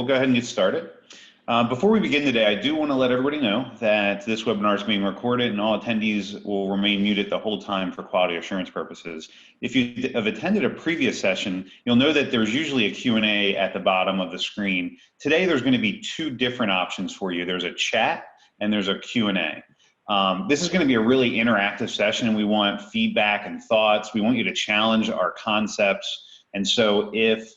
go ahead and get started. Before we begin today, I do want to let everybody know that this webinar is being recorded and all attendees will remain muted the whole time for quality assurance purposes. If you have attended a previous session, you'll know that there's usually a Q&A at the bottom of the screen. Today, there's going to be two different options for you. There's a chat and there's a Q&A. This is going to be a really interactive session, and we want feedback and thoughts. We want you to challenge our concepts. And so if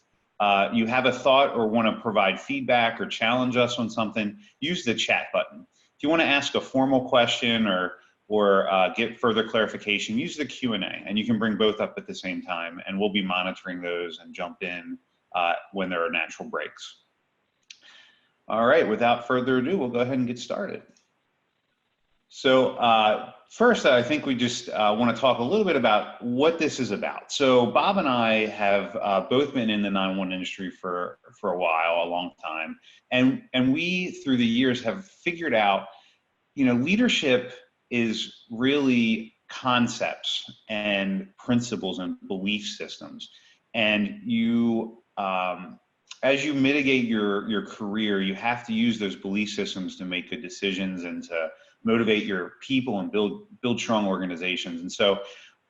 you have a thought or want to provide feedback or challenge us on something, use the chat button. If you want to ask a formal question or get further clarification, use the Q&A, and you can bring both up at the same time, and we'll be monitoring those and jump in when there are natural breaks. All right, without further ado, we'll go ahead and get started. So first, I think we just want to talk a little bit about what this is about. So Bob and I have both been in the 911 industry for a while, a long time. And we, through the years, have figured out, leadership is really concepts and principles and belief systems. And you, as you mitigate your career, you have to use those belief systems to make good decisions and to motivate your people and build strong organizations. And so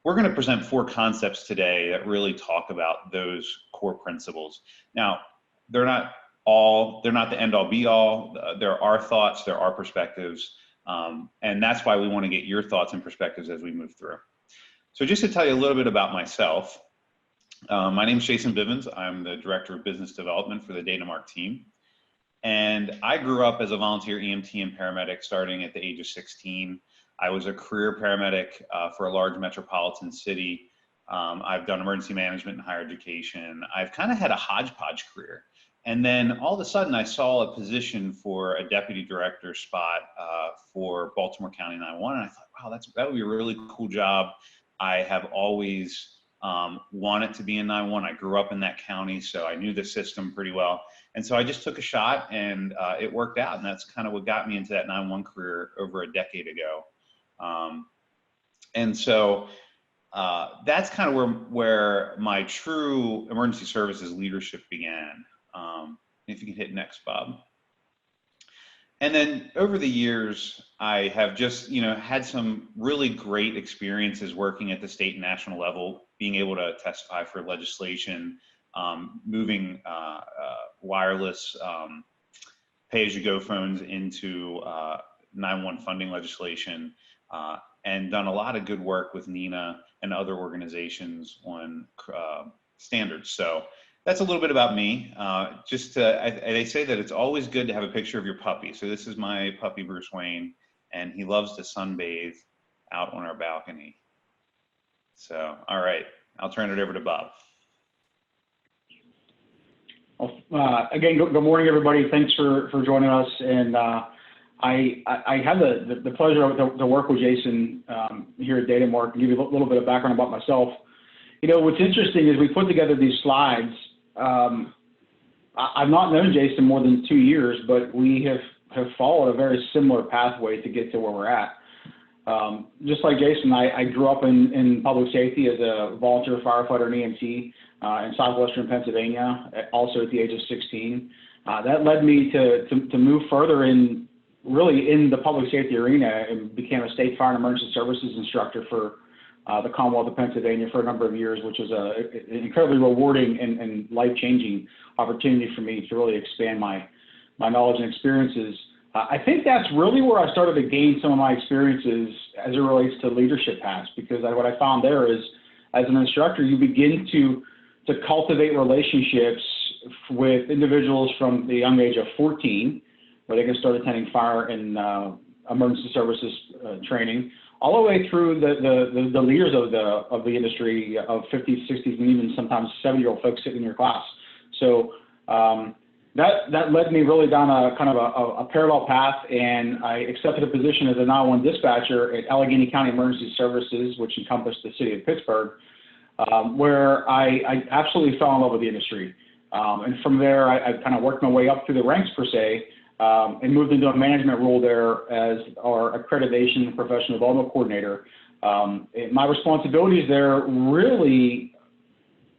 we're going to present 4 concepts today that really talk about those core principles. Now, they're not the end all be all. There are thoughts, there are perspectives, and that's why we want to get your thoughts and perspectives as we move through. So just to tell you a little bit about myself, my name is Jason Bivens. I'm the Director of Business Development for the Datamark team. And I grew up as a volunteer EMT and paramedic starting at the age of 16. I was a career paramedic for a large metropolitan city. I've done emergency management and higher education. I've kind of had a hodgepodge career. And then all of a sudden I saw a position for a deputy director spot for Baltimore County 911. And I thought, wow, that would be a really cool job. I have always wanted to be in 911. I grew up in that county, so I knew the system pretty well. And so I just took a shot, and it worked out. And that's kind of what got me into that 911 career over a decade ago. And so that's kind of where my true emergency services leadership began. If you can hit next, Bob. And then over the years, I have just, had some really great experiences working at the state and national level, being able to testify for legislation, moving wireless pay-as-you-go phones into 911 funding legislation, and done a lot of good work with NENA and other organizations on standards. So that's a little bit about me. They say that it's always good to have a picture of your puppy. So this is my puppy, Bruce Wayne, and he loves to sunbathe out on our balcony. So, all right, I'll turn it over to Bob. Again, good morning, everybody. Thanks for joining us. And I have the pleasure to work with Jason here at Datamark and give you a little bit of background about myself. What's interesting is we put together these slides. I've not known Jason more than 2 years, but we have followed a very similar pathway to get to where we're at. Just like Jason, I grew up in public safety as a volunteer firefighter and EMT in southwestern Pennsylvania, also at the age of 16. That led me to move further in the public safety arena and became a state fire and emergency services instructor for the Commonwealth of Pennsylvania for a number of years, which was an incredibly rewarding and life-changing opportunity for me to really expand my knowledge and experiences. I think that's really where I started to gain some of my experiences as it relates to leadership paths, because what I found there is, as an instructor, you begin to cultivate relationships with individuals from the young age of 14, where they can start attending fire and emergency services training, all the way through the leaders of the industry of 50s, 60s, and even sometimes 70-year-old folks sitting in your class. So that led me really down a kind of a parallel path, and I accepted a position as a 911 dispatcher at Allegheny County Emergency Services, which encompassed the city of Pittsburgh, where I absolutely fell in love with the industry. And from there, I kind of worked my way up through the ranks, per se, and moved into a management role there as our accreditation and professional development coordinator. My responsibilities there really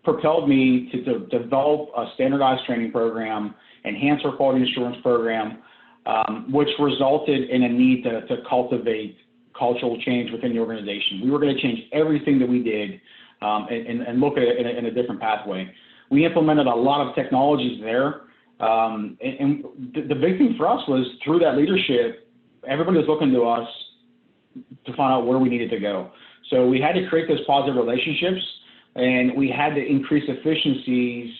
propelled me to develop a standardized training program, enhance our quality assurance program, which resulted in a need to cultivate cultural change within the organization. We were going to change everything that we did and look at it in a different pathway. We implemented a lot of technologies there. And the big thing for us was through that leadership, everybody was looking to us to find out where we needed to go. So we had to create those positive relationships, and we had to increase efficiencies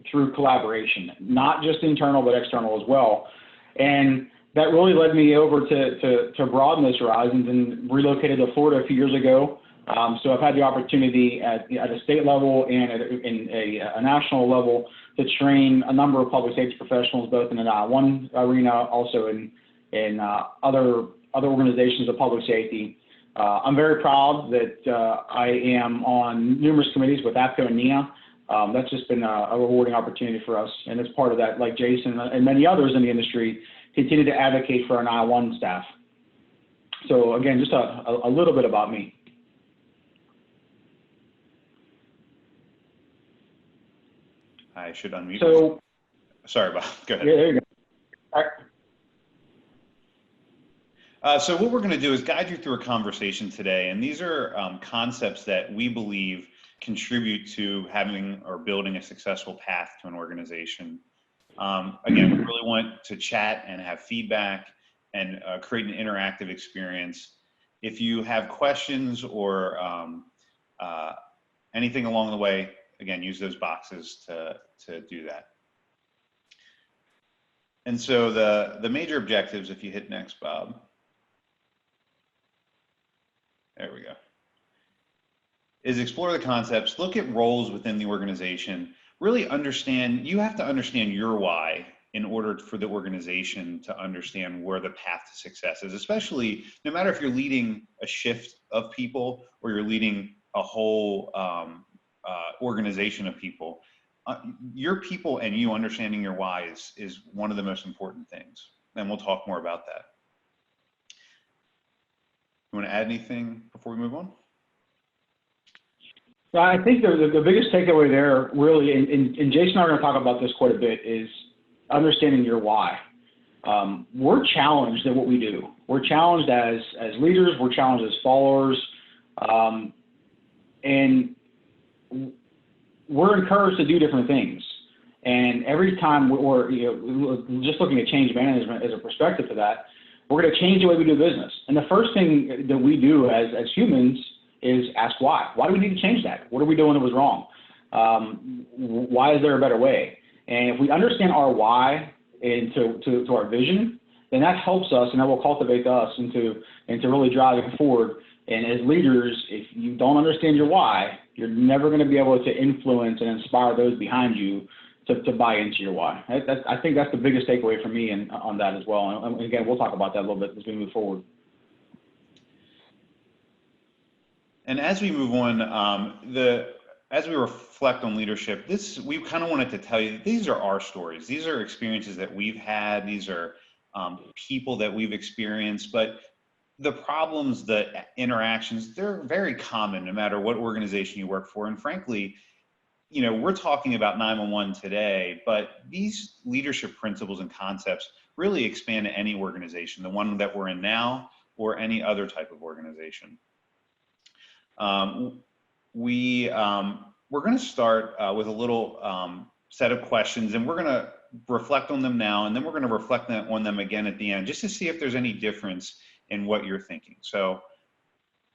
through collaboration, not just internal, but external as well. And that really led me over to broaden those horizons and relocated to Florida a few years ago. So I've had the opportunity at a state level and in a national level to train a number of public safety professionals, both in the 911 arena, also in other organizations of public safety. I'm very proud that I am on numerous committees with APCO and NIA. That's just been a rewarding opportunity for us. And as part of that, like Jason and many others in the industry, continue to advocate for our 911 staff. So again, just a little bit about me. I should unmute. So, sorry, Bob. Go ahead. Yeah, there you go. All right. So what we're going to do is guide you through a conversation today, and these are concepts that we believe contribute to having or building a successful path to an organization. Again, we really want to chat and have feedback and create an interactive experience. If you have questions or anything along the way, again, use those boxes to do that. And so the major objectives, if you hit next, Bob. There we go. Is explore the concepts, look at roles within the organization, really understand, you have to understand your why in order for the organization to understand where the path to success is, especially no matter if you're leading a shift of people or you're leading a whole organization of people. Your people and you understanding your why is one of the most important things. And we'll talk more about that. You want to add anything before we move on? I think the biggest takeaway there really, and Jason and I are going to talk about this quite a bit, is understanding your why. We're challenged at what we do. We're challenged as leaders, we're challenged as followers, and we're encouraged to do different things. And every time we're just looking at change management as a perspective to that, we're going to change the way we do business. And the first thing that we do as humans is ask why. Why do we need to change that? What are we doing that was wrong? Why is there a better way? And if we understand our why to our vision, then that helps us and that will cultivate us into really driving forward. And as leaders, if you don't understand your why, you're never going to be able to influence and inspire those behind you to buy into your why. I think that's the biggest takeaway for me on that as well. And again, we'll talk about that a little bit as we move forward. And as we move on, as we reflect on leadership, we kind of wanted to tell you, these are our stories. These are experiences that we've had. These are people that we've experienced, but the problems, the interactions, they're very common no matter what organization you work for. And frankly, we're talking about 911 today, but these leadership principles and concepts really expand to any organization, the one that we're in now or any other type of organization. We're going to start with a little set of questions, and we're going to reflect on them now, and then we're going to reflect on them again at the end, just to see if there's any difference in what you're thinking. So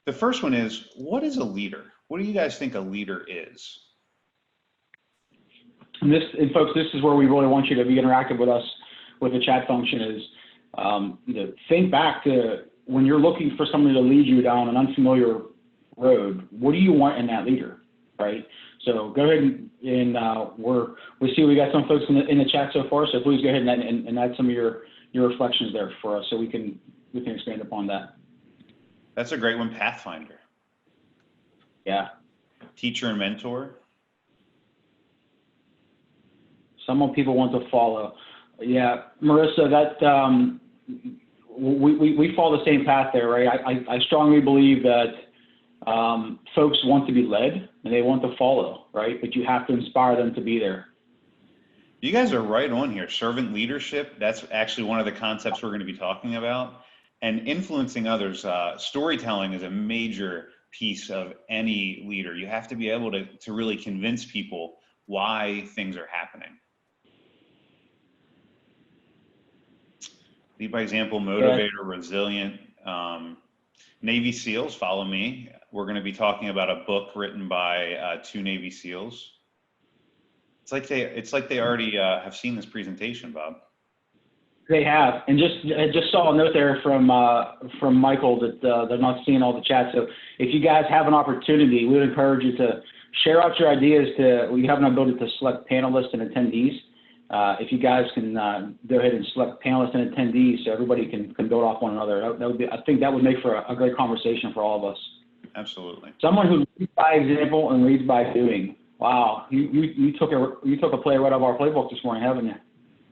the first one is, what is a leader? What do you guys think a leader is? And folks, this is where we really want you to be interactive with us with the chat function is, think back to when you're looking for somebody to lead you down an unfamiliar road, what do you want in that leader, right? So go ahead and we see we got some folks in the chat so far, so please go ahead and add some of your reflections there for us so we can expand upon that. That's a great one. Pathfinder. Yeah. Teacher and mentor. Someone people want to follow. Yeah, Marissa, that we follow the same path there, right? I strongly believe that Folks want to be led and they want to follow, right? But you have to inspire them to be there. You guys are right on here. Servant leadership, that's actually one of the concepts we're going to be talking about. And influencing others, storytelling is a major piece of any leader. You have to be able to really convince people why things are happening. Lead by example, motivator, resilient. Navy SEALs, follow me. We're going to be talking about a book written by 2 Navy SEAls. It's like they already have seen this presentation, Bob. They have, and I just saw a note there from Michael that they're not seeing all the chats. So if you guys have an opportunity, we would encourage you to share out your ideas. We have an ability to select panelists and attendees. If you guys can go ahead and select panelists and attendees, so everybody can build off one another. That would be, I think that would make for a great conversation for all of us. Absolutely. Someone who leads by example and leads by doing. Wow, you took a play right out of our playbook this morning, haven't you?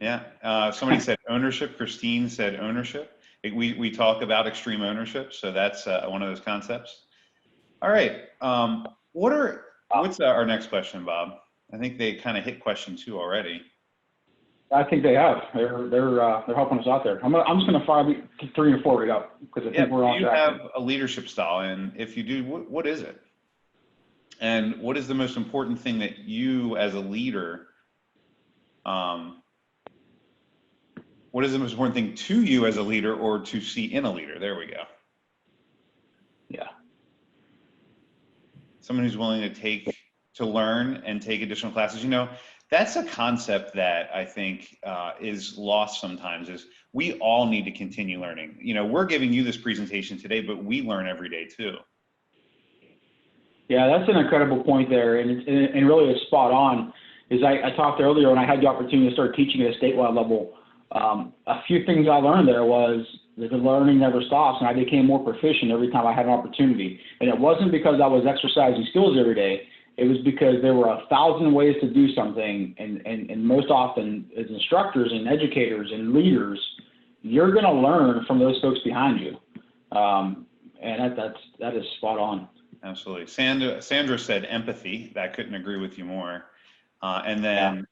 Yeah. Somebody said ownership. Christine said ownership. We talk about extreme ownership, so that's one of those concepts. All right. What's our next question, Bob? I think they kind of hit question 2 already. I think they have. They're helping us out there. I'm just going to fire 3 and 4 right up because I think we're on track. You have a leadership style, and if you do, what is it? And what is the most important thing that you as a leader, what is the most important thing to you as a leader or to see in a leader? There we go. Yeah. Someone who's willing to learn and take additional classes. You know, that's a concept that I think is lost sometimes, is we all need to continue learning. You know, we're giving you this presentation today, but we learn every day too. Yeah, that's an incredible point there, and really it's spot on. As I talked earlier when I had the opportunity to start teaching at a statewide level, a few things I learned there was that the learning never stops, and I became more proficient every time I had an opportunity. And it wasn't because I was exercising skills every day. It was because there were 1,000 ways to do something, and most often as instructors and educators and leaders, you're going to learn from those folks behind you, and that is spot on. Absolutely. Sandra said empathy. I couldn't agree with you more. And then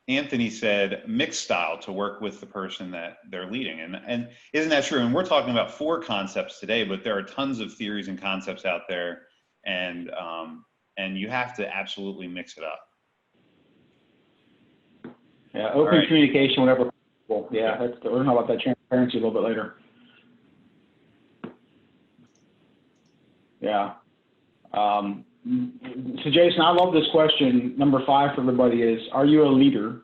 Anthony said mixed style, to work with the person that they're leading. And isn't that true? And we're talking about 4 concepts today, but there are tons of theories and concepts out there, and you have to absolutely mix it up. Yeah, open communication, whenever possible. Yeah, we're going to talk about that transparency a little bit later. Yeah. So Jason, I love this question. Number 5 for everybody is, are you a leader?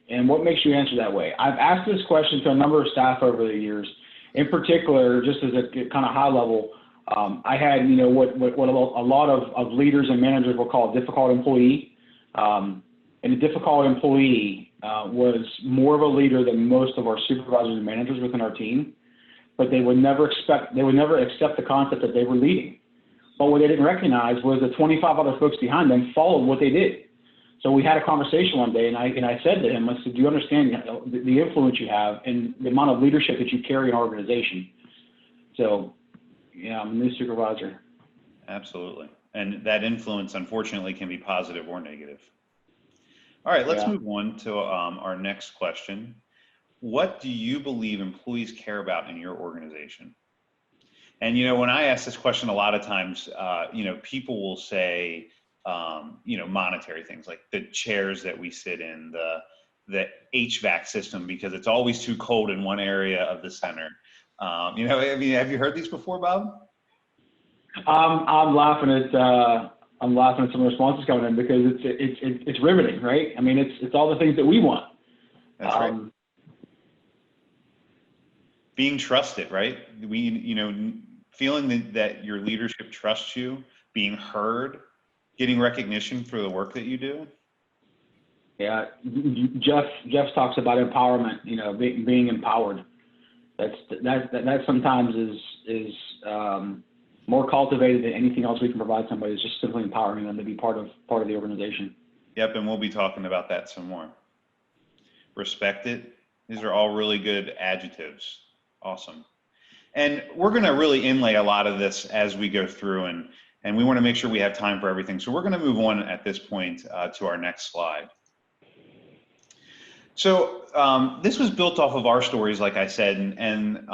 And what makes you answer that way? I've asked this question to a number of staff over the years. In particular, just as a kind of high level, I had, what a lot of leaders and managers will call a difficult employee. And a difficult employee was more of a leader than most of our supervisors and managers within our team. But they would never accept the concept that they were leading. But what they didn't recognize was the 25 other folks behind them followed what they did. So we had a conversation one day, and I said to him, I said, do you understand the influence you have and the amount of leadership that you carry in an organization? So, yeah, I'm a new supervisor. Absolutely. And that influence, unfortunately, can be positive or negative. All right, let's move on to our next question. What do you believe employees care about in your organization? And, when I ask this question, a lot of times, people will say, monetary things like the chairs that we sit in, the HVAC system, because it's always too cold in one area of the center. Have you heard these before, Bob? I'm laughing at some responses coming in because it's riveting, right? I mean, it's all the things that we want. That's right. Being trusted, right? Feeling that your leadership trusts you, being heard, getting recognition for the work that you do. Yeah, Jeff talks about empowerment. Being empowered. That sometimes is more cultivated than anything else we can provide somebody. Is just simply empowering them to be part of the organization. Yep, and we'll be talking about that some more. Respect it. These are all really good adjectives. Awesome. And we're going to really inlay a lot of this as we go through, and we want to make sure we have time for everything. So we're going to move on at this point to our next slide. So this was built off of our stories, like I said, and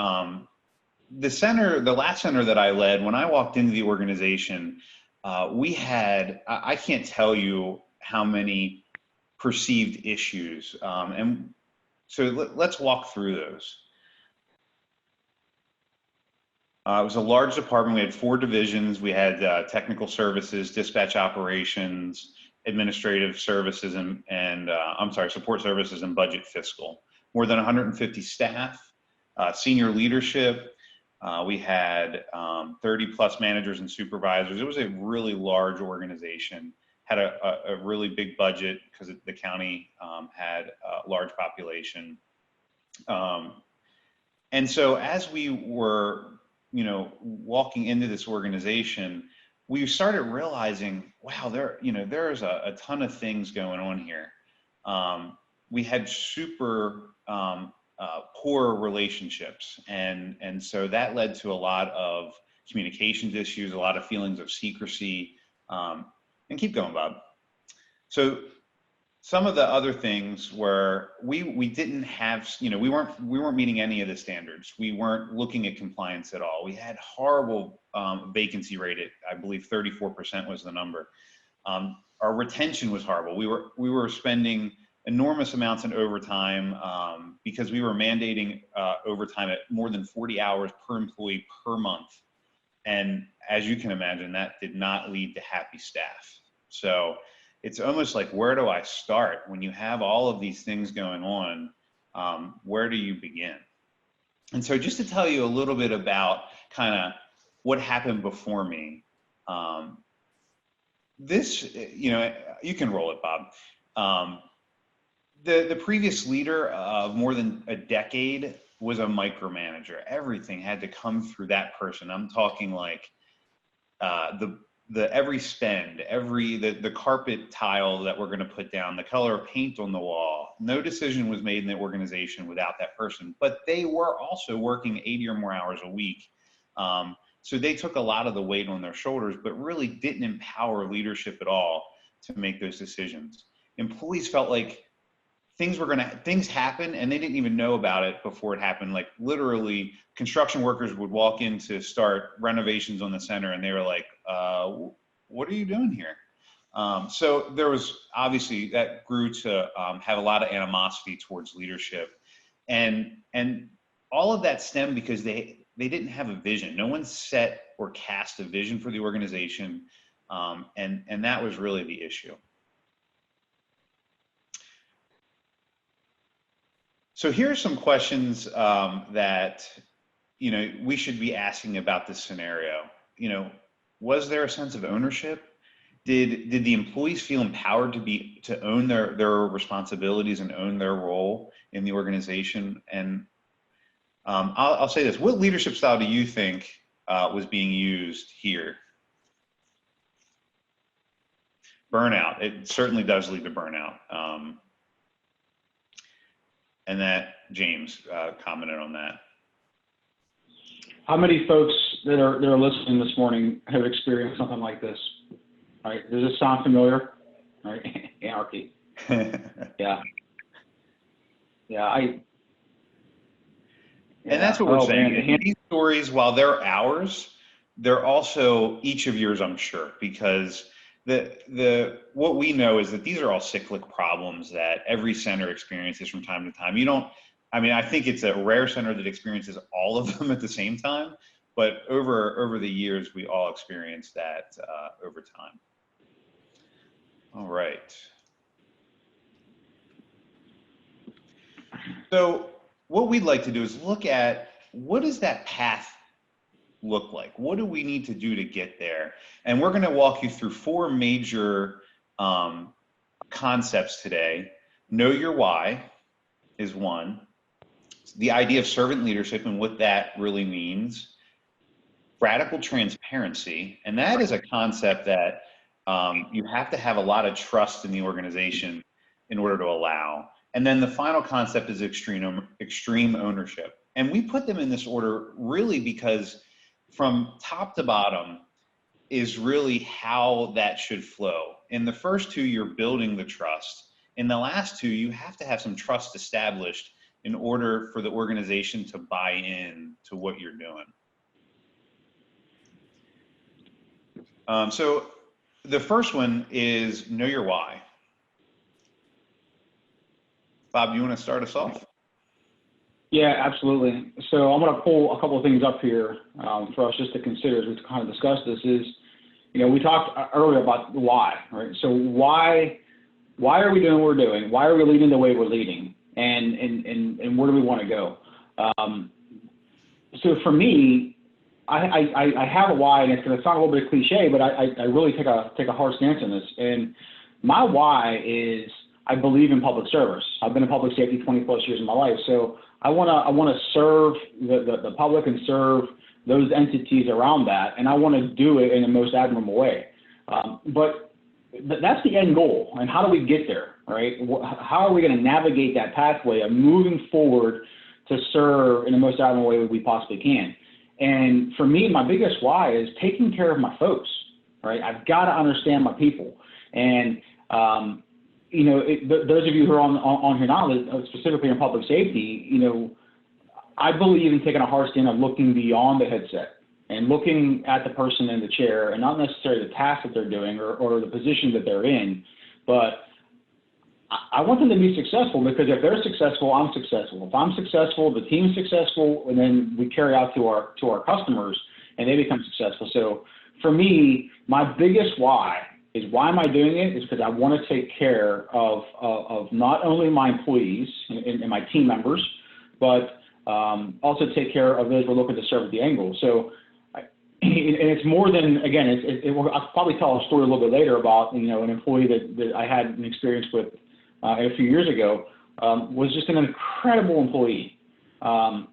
the last center that I led, when I walked into the organization, we had, I can't tell you how many perceived issues. And so let's walk through those. It was a large department. We had 4 divisions. We had technical services, dispatch operations, administrative services, and support services and budget fiscal. More than 150 staff, senior leadership. We had 30 plus managers and supervisors. It was a really large organization. Had a really big budget because the county had a large population. And so as we were, walking into this organization, we started realizing, wow, there's a ton of things going on here. We had super poor relationships, and so that led to a lot of communications issues, a lot of feelings of secrecy, and keep going, Bob. So some of the other things were we didn't have, we weren't meeting any of the standards. We weren't looking at compliance at all. We had horrible vacancy rate at, I believe 34% was the number. Our retention was horrible. We were spending enormous amounts in overtime because we were mandating overtime at more than 40 hours per employee per month. And as you can imagine, that did not lead to happy staff. So it's almost like, where do I start? When you have all of these things going on, where do you begin? And so just to tell you a little bit about kind of what happened before me, this, you can roll it, Bob. The previous leader of more than a decade was a micromanager. Everything had to come through that person. I'm talking like the every spend, the carpet tile that we're going to put down, the color of paint on the wall. No decision was made in the organization without that person, but they were also working 80 or more hours a week. So they took a lot of the weight on their shoulders, but really didn't empower leadership at all to make those decisions. Employees felt like things happen and they didn't even know about it before it happened. Like literally construction workers would walk in to start renovations on the center and they were like, what are you doing here? So there was obviously that grew to have a lot of animosity towards leadership, and all of that stemmed because they didn't have a vision. No one set or cast a vision for the organization, and that was really the issue. So here are some questions that we should be asking about this scenario. Was there a sense of ownership? Did the employees feel empowered to own their responsibilities and own their role in the organization? And I'll say this: what leadership style do you think was being used here? Burnout. It certainly does lead to burnout. And that James commented on that. How many folks that are listening this morning have experienced something like this? All right, does this sound familiar? All right, anarchy. Yeah. And that's what we're saying. Man. These stories, while they're ours, they're also each of yours, I'm sure, because what we know is that these are all cyclic problems that every center experiences from time to time. I think it's a rare center that experiences all of them at the same time, but over the years, we all experience that over time. All right. So what we'd like to do is look at, what does that path look like? What do we need to do to get there? And we're going to walk you through 4 major concepts today. Know your why is one. The idea of servant leadership and what that really means. Radical transparency, and that is a concept that you have to have a lot of trust in the organization in order to allow. And then the final concept is extreme ownership. And we put them in this order really because from top to bottom is really how that should flow. In the first two, you're building the trust. In the last two, you have to have some trust established in order for the organization to buy in to what you're doing. So the first one is know your why. Bob, you want to start us off? Yeah, absolutely. So I'm going to pull a couple of things up here for us just to consider as we kind of discuss this is, we talked earlier about the why, right? So why are we doing what we're doing? Why are we leading the way we're leading? And where do we want to go? So for me, I have a why, and it's going to sound a little bit cliche, but I really take a hard stance on this. And my why is I believe in public service. I've been in public safety 20 plus years of my life, so I want to serve the public and serve those entities around that, and I want to do it in the most admirable way. But that's the end goal, and how do we get there, right? How are we going to navigate that pathway of moving forward to serve in the most admirable way we possibly can? And for me, my biggest why is taking care of my folks, right? I've got to understand my people. And, those of you who are on here now, specifically in public safety, I believe in taking a hard stand of looking beyond the headset and looking at the person in the chair and not necessarily the task that they're doing or the position that they're in, but I want them to be successful, because if they're successful, I'm successful. If I'm successful, the team's successful, and then we carry out to our customers and they become successful. So for me, my biggest why is why am I doing it? Is because I want to take care of not only my employees and my team members, but also take care of those we're looking to serve at the angle. So, and it's more than, again, I'll probably tell a story a little bit later about, an employee that I had an experience with a few years ago, was just an incredible employee. And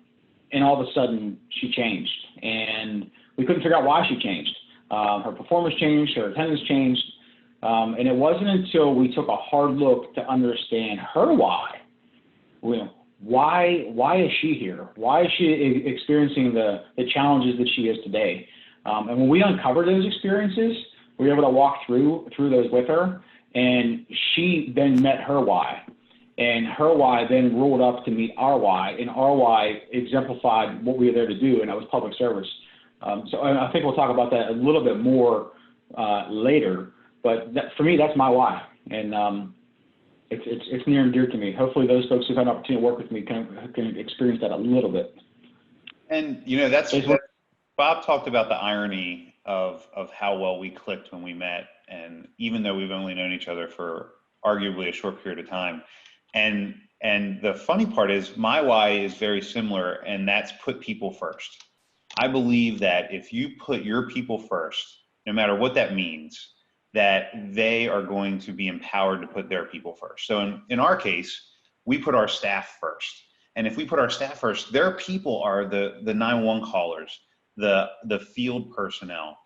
all of a sudden she changed, and we couldn't figure out why she changed. Her performance changed, her attendance changed. And it wasn't until we took a hard look to understand her why. Why is she here? Why is she experiencing the challenges that she is today? And when we uncovered those experiences, we were able to walk through those with her, and she then met her why. And her why then rolled up to meet our why, and our why exemplified what we were there to do, and that was public service. So I think we'll talk about that a little bit more later, but for me, that's my why. And it's near and dear to me. Hopefully those folks who've had an opportunity to work with me can experience that a little bit. And, Bob talked about the irony of how well we clicked when we met. And even though we've only known each other for arguably a short period of time. And the funny part is my why is very similar, and that's put people first. I believe that if you put your people first, no matter what that means, that they are going to be empowered to put their people first. So in our case, we put our staff first. And if we put our staff first, their people are the 911 callers, the field personnel.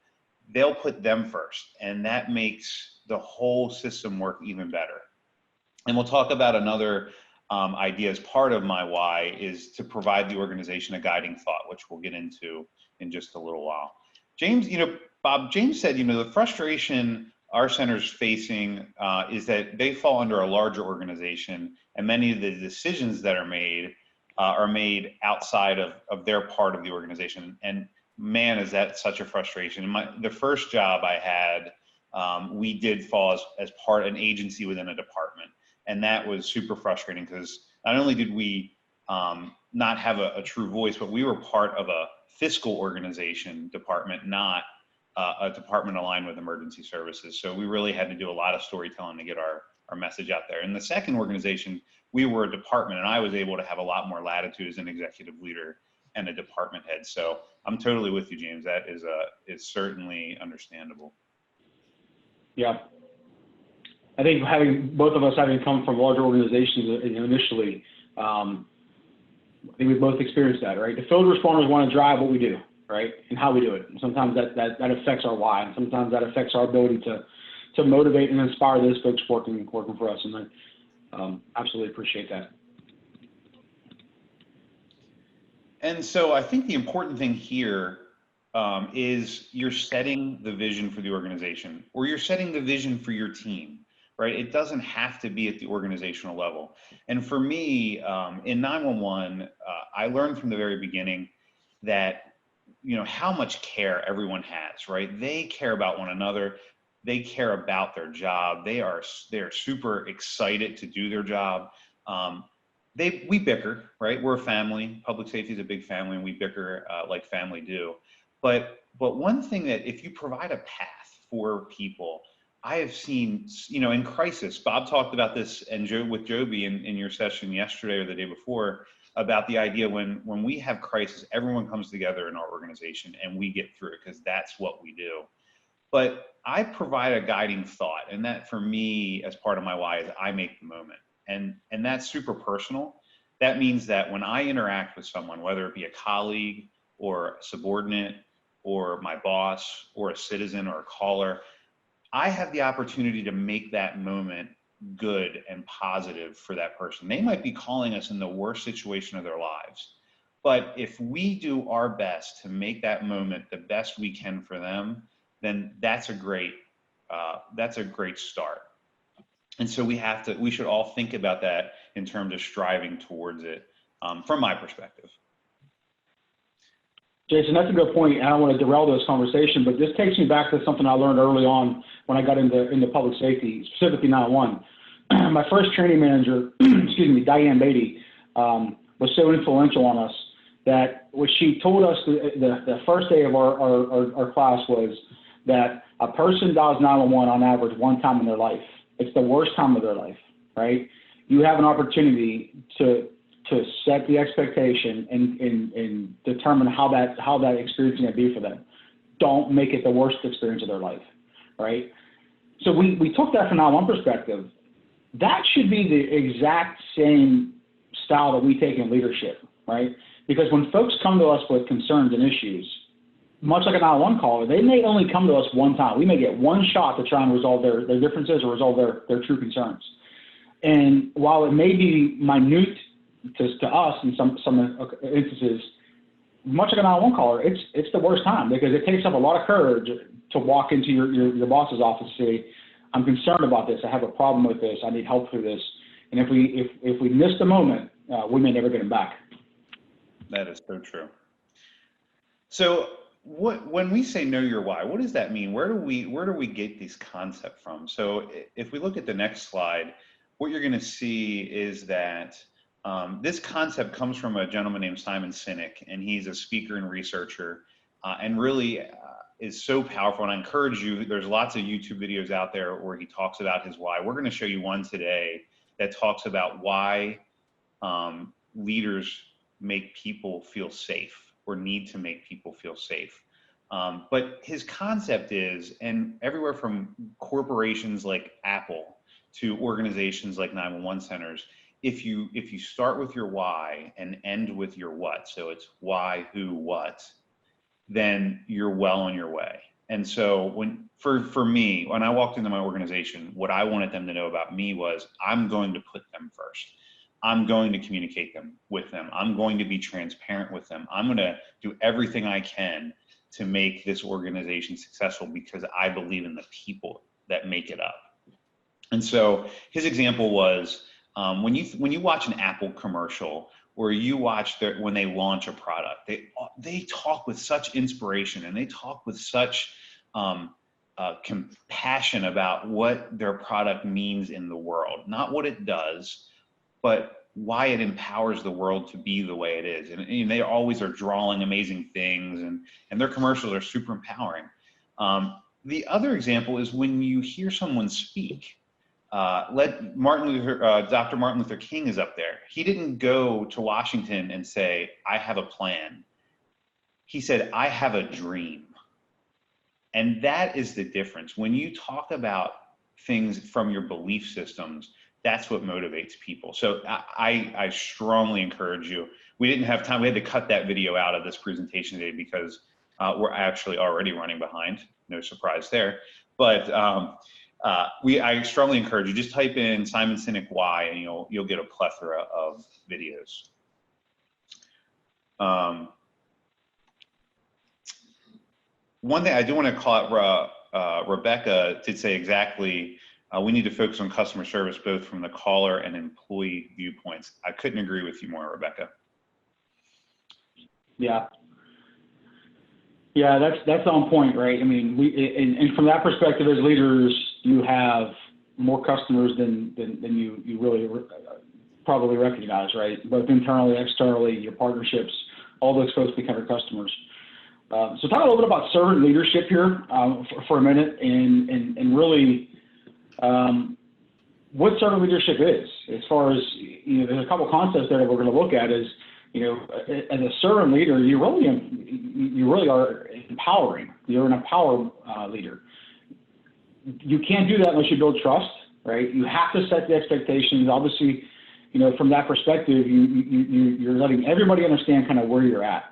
They'll put them first, and that makes the whole system work even better. And we'll talk about another idea as part of my why is to provide the organization a guiding thought, which we'll get into in just a little while. James, Bob, James said, the frustration our center's facing is that they fall under a larger organization, and many of the decisions that are made outside of their part of the organization. And man, is that such a frustration. The first job I had, we did fall as part an agency within a department. And that was super frustrating because not only did we not have a true voice, but we were part of a fiscal organization department, not a department aligned with emergency services. So we really had to do a lot of storytelling to get our message out there. In the second organization, we were a department, and I was able to have a lot more latitude as an executive leader and a department head. So I'm totally with you, James. That is certainly understandable. Yeah. I think both of us having come from larger organizations initially, I think we both experienced that, right? The field responders want to drive what we do, right, and how we do it. And sometimes that affects our why, and sometimes that affects our ability to motivate and inspire those folks working for us. And I absolutely appreciate that. And so I think the important thing here is you're setting the vision for the organization, or you're setting the vision for your team, right? It doesn't have to be at the organizational level. And for me, in 911, I learned from the very beginning that, how much care everyone has, right? They care about one another. They care about their job. They're super excited to do their job. Um, we bicker, right? We're a family. Public safety is a big family, and we bicker like family do. But one thing that, if you provide a path for people, I have seen, in crisis. Bob talked about this, and with Joby in your session yesterday or the day before, about the idea when we have crisis, everyone comes together in our organization and we get through it, because that's what we do. But I provide a guiding thought, and that for me, as part of my why, is I make the moment. And that's super personal. That means that when I interact with someone, whether it be a colleague or a subordinate or my boss or a citizen or a caller, I have the opportunity to make that moment good and positive for that person. They might be calling us in the worst situation of their lives, but if we do our best to make that moment the best we can for them, then that's a great start. And so we should all think about that in terms of striving towards it, from my perspective. Jason, that's a good point. I don't want to derail this conversation, but this takes me back to something I learned early on when I got into public safety, specifically 911. My first training manager, excuse me, Diane Beatty, was so influential on us that what she told us the first day of our class was that a person dials 911 on average one time in their life. It's the worst time of their life, right? You have an opportunity to set the expectation and determine how that experience is going to be for them. Don't make it the worst experience of their life, right? So we took that from 911 perspective. That should be the exact same style that we take in leadership, right? Because when folks come to us with concerns and issues, much like a 911 caller, they may only come to us one time. We may get one shot to try and resolve their differences or resolve their true concerns. And while it may be minute to us in some instances, much like a 911 caller, it's the worst time, because it takes up a lot of courage to walk into your boss's office and say, I'm concerned about this. I have a problem with this. I need help through this. And if we miss the moment, we may never get them back. That is so true. So when we say know your why, what does that mean? Where do we get this concept from? So if we look at the next slide, what you're going to see is that this concept comes from a gentleman named Simon Sinek, and he's a speaker and researcher, and really is so powerful. And I encourage you, there's lots of YouTube videos out there where he talks about his why. We're going to show you one today that talks about why leaders make people feel safe, or need to make people feel safe. But his concept is, and everywhere from corporations like Apple to organizations like 911 centers, if you start with your why and end with your what, so it's why, who, what, then you're well on your way. And so for me, when I walked into my organization, what I wanted them to know about me was, I'm going to put them first. I'm going to communicate with them. I'm going to be transparent with them. I'm going to do everything I can to make this organization successful, because I believe in the people that make it up. And so his example was, when you watch an Apple commercial, or you watch when they launch a product, they talk with such inspiration, and they talk with such compassion about what their product means in the world, not what it does, but why it empowers the world to be the way it is. And they always are drawing amazing things, and their commercials are super empowering. The other example is when you hear someone speak. Dr. Martin Luther King is up there. He didn't go to Washington and say, I have a plan. He said, I have a dream. And that is the difference. When you talk about things from your belief systems, that's what motivates people. So I strongly encourage you. We didn't have time. We had to cut that video out of this presentation today because we're actually already running behind. No surprise there. But I strongly encourage you, just type in Simon Sinek why, and you'll get a plethora of videos. One thing I do want to call out, Rebecca did say exactly, we need to focus on customer service, both from the caller and employee viewpoints. I couldn't agree with you more, Rebecca. Yeah. Yeah, that's on point, right? I mean, and from that perspective, as leaders, you have more customers than you really probably recognize, right? Both internally, externally, your partnerships, all those folks become your customers. So talk a little bit about servant leadership here for a minute, and really what servant leadership is. As far as, there's a couple concepts there that we're going to look at. Is, as a servant leader, you really are empowering. You're an empower leader. You can't do that unless you build trust, right? You have to set the expectations. Obviously, from that perspective, you're letting everybody understand kind of where you're at.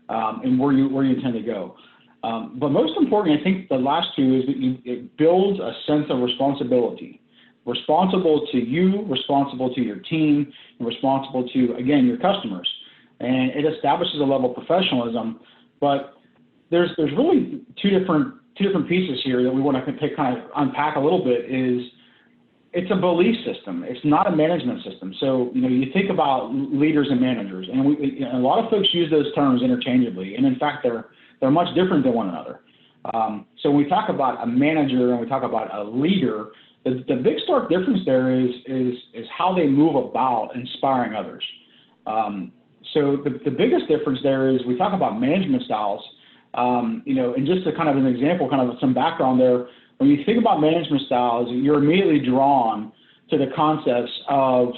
And where you intend to go. But most important, I think the last two is that it builds a sense of responsibility. Responsible to you, responsible to your team, and responsible to, again, your customers. And it establishes a level of professionalism. But there's really two different pieces here that we want to kind of unpack a little bit. Is it's a belief system. It's not a management system. So, you think about leaders and managers, and a lot of folks use those terms interchangeably. And in fact, they're much different than one another. So when we talk about a manager and we talk about a leader, the big stark difference there is how they move about inspiring others. So the biggest difference there is we talk about management styles, and just to kind of an example, kind of some background there. When you think about management styles, you're immediately drawn to the concepts of,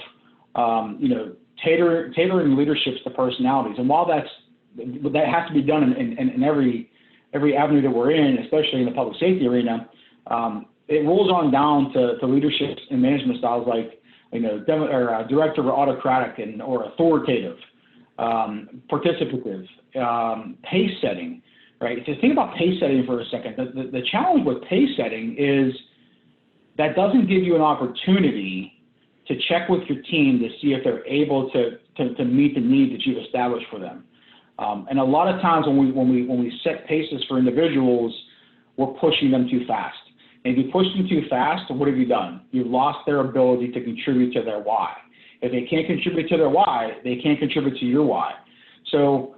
tailoring leaderships to personalities. And while that has to be done in every avenue that we're in, especially in the public safety arena, it rolls on down to leadership and management styles like, directive or autocratic or authoritative, participative, pace setting. Right. So think about pace setting for a second. The challenge with pace setting is that doesn't give you an opportunity to check with your team to see if they're able to meet the need that you've established for them. And a lot of times when we set paces for individuals, we're pushing them too fast. And if you push them too fast, what have you done? You've lost their ability to contribute to their why. If they can't contribute to their why, they can't contribute to your why. So,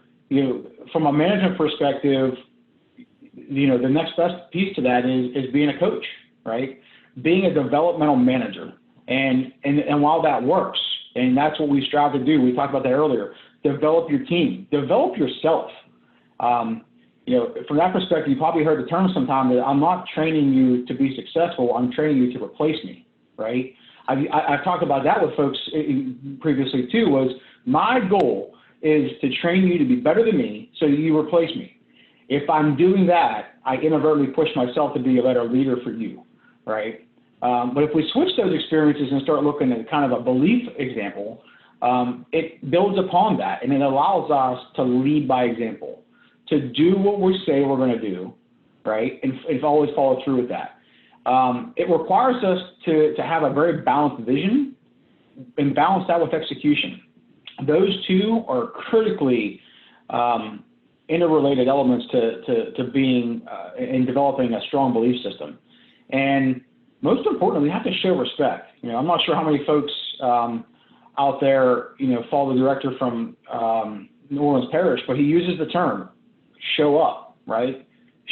from a management perspective, the next best piece to that is being a coach, right? Being a developmental manager. And while that works, and that's what we strive to do, we talked about that earlier, develop your team, develop yourself. From that perspective, you probably heard the term sometime that I'm not training you to be successful, I'm training you to replace me, right? I've talked about that with folks previously too, was my goal is to train you to be better than me so you replace me. If I'm doing that, I inadvertently push myself to be a better leader for you, right? But if we switch those experiences and start looking at kind of a belief example, it builds upon that, and it allows us to lead by example, to do what we say we're going to do, right, and always follow through with that. It requires us to have a very balanced vision and balance that with execution. Those two are critically interrelated elements to being in developing a strong belief system. And most importantly, we have to show respect. I'm not sure how many folks out there, follow the director from New Orleans Parish, but he uses the term show up, right?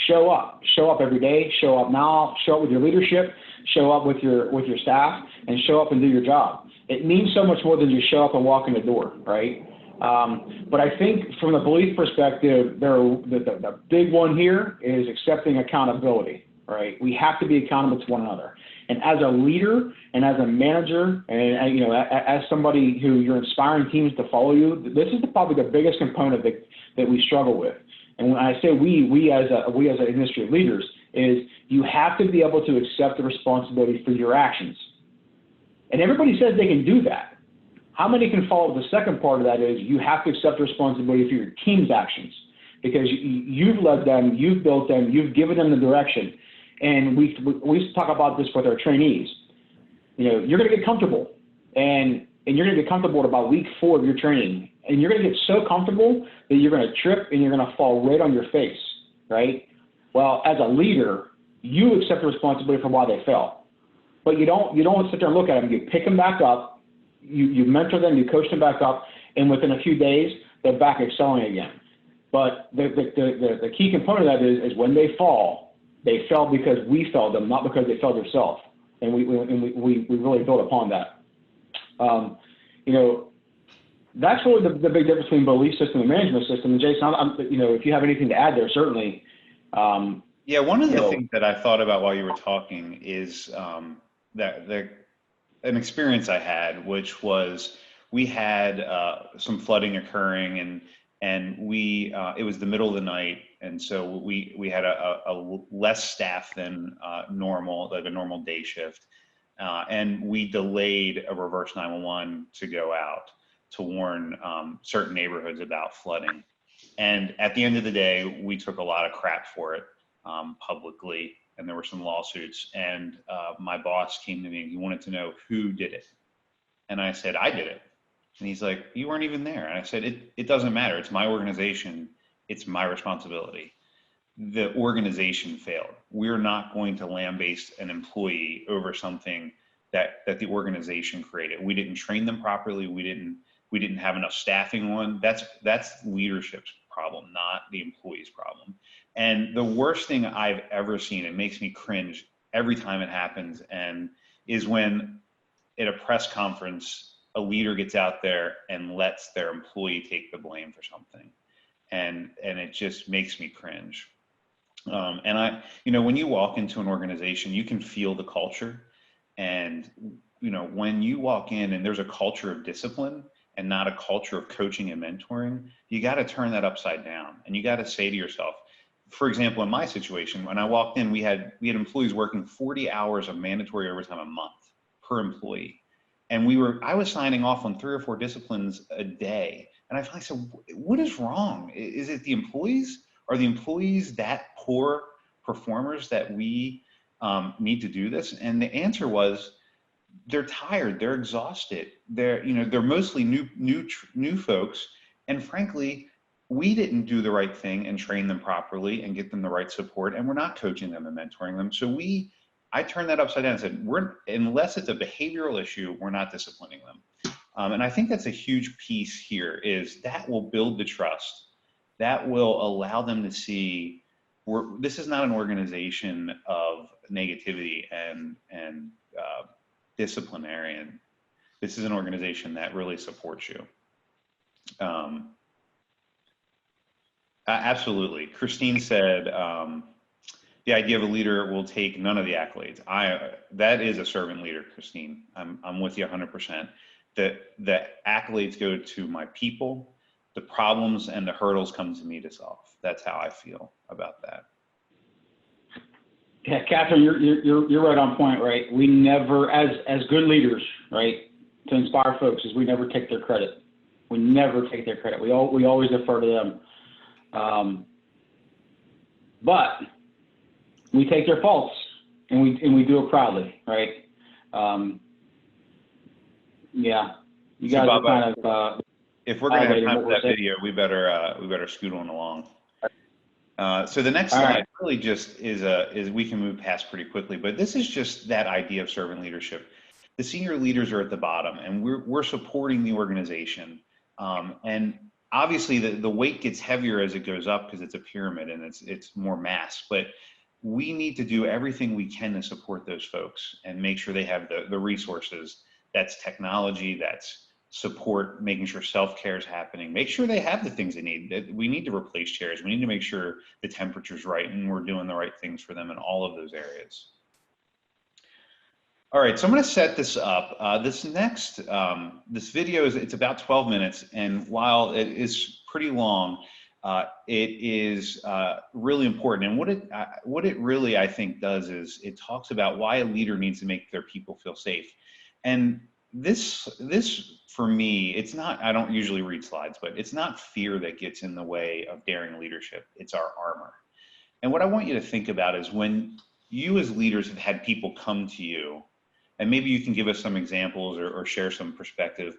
Show up every day, show up now, show up with your leadership, show up with your staff, and show up and do your job. It means so much more than just show up and walk in the door, right? But I think from the belief perspective, the big one here is accepting accountability, right? We have to be accountable to one another. And as a leader and as a manager, and as somebody who you're inspiring teams to follow you, this is probably the biggest component that we struggle with. And when I say we as an industry of leaders, is you have to be able to accept the responsibility for your actions. And everybody says they can do that. How many can follow the second part of that is you have to accept the responsibility for your team's actions, because you've led them, you've built them, you've given them the direction. And we used to talk about this with our trainees. You're going to get comfortable, and you're going to get comfortable at about week 4 of your training. And you're going to get so comfortable that you're going to trip and you're going to fall right on your face, right? Well, as a leader, you accept the responsibility for why they fell. But you don't sit there and look at them. You pick them back up, you mentor them, you coach them back up, and within a few days, they're back excelling again. But the key component of that is when they fell because we failed them, not because they failed themselves. And we really build upon that. That's really the big difference between belief system and management system. And Jason, if you have anything to add there, certainly. Yeah, one of the things that I thought about while you were talking is an experience I had, which was we had some flooding occurring, and we it was the middle of the night, and so we had a less staff than normal, like a normal day shift, and we delayed a reverse 911 to go out to warn certain neighborhoods about flooding. And at the end of the day, we took a lot of crap for it publicly, and there were some lawsuits. And my boss came to me and he wanted to know who did it. And I said, I did it. And he's like, you weren't even there. And I said, it doesn't matter. It's my organization. It's my responsibility. The organization failed. We're not going to lambaste an employee over something that the organization created. We didn't train them properly. We didn't have enough staffing on. That's leadership's problem, not the employee's problem. And the worst thing I've ever seen, it makes me cringe every time it happens, and is when at a press conference, a leader gets out there and lets their employee take the blame for something. And it just makes me cringe. And when you walk into an organization, you can feel the culture. And, when you walk in and there's a culture of discipline and not a culture of coaching and mentoring, you got to turn that upside down. And you got to say to yourself, for example, in my situation, when I walked in, we had employees working 40 hours of mandatory overtime a month per employee. And I was signing off on 3 or 4 disciplines a day. And I finally said, what is wrong? Is it the employees? Are the employees that poor performers that we need to do this? And the answer was, they're tired, they're exhausted. They're mostly new folks. And frankly, we didn't do the right thing and train them properly and get them the right support. And we're not coaching them and mentoring them. So I turned that upside down and said, unless it's a behavioral issue, we're not disciplining them. And I think that's a huge piece here, is that will build the trust. That will allow them to see this is not an organization of negativity and disciplinarian. This is an organization that really supports you. Absolutely. Christine said, the idea of a leader will take none of the accolades. That is a servant leader, Christine. I'm with you 100%. The accolades go to my people. The problems and the hurdles come to me to solve. That's how I feel about that. Yeah, Catherine, you're right on point, right? We never, as good leaders, right, to inspire folks, is we never take their credit. We never take their credit. We always defer to them. But we take their faults and we do it proudly, right? Yeah, you guys are kind of. If we're going to have time for that video, we better scoot on along. So the next slide really just is we can move past pretty quickly, but this is just that idea of servant leadership. The senior leaders are at the bottom, and we're supporting the organization. And obviously the weight gets heavier as it goes up because it's a pyramid and it's more mass, but we need to do everything we can to support those folks and make sure they have the resources. That's technology, that's support, making sure self-care is happening, make sure they have the things they need. We need to replace chairs. We need to make sure the temperature's right and we're doing the right things for them in all of those areas. All right, so I'm going to set this up. This video it's about 12 minutes, and while it is pretty long, it is really important. And what it really, I think, does is it talks about why a leader needs to make their people feel safe. And this for me, it's not, I don't usually read slides, but it's not fear that gets in the way of daring leadership. It's our armor. And what I want you to think about is when you as leaders have had people come to you, and maybe you can give us some examples or share some perspective.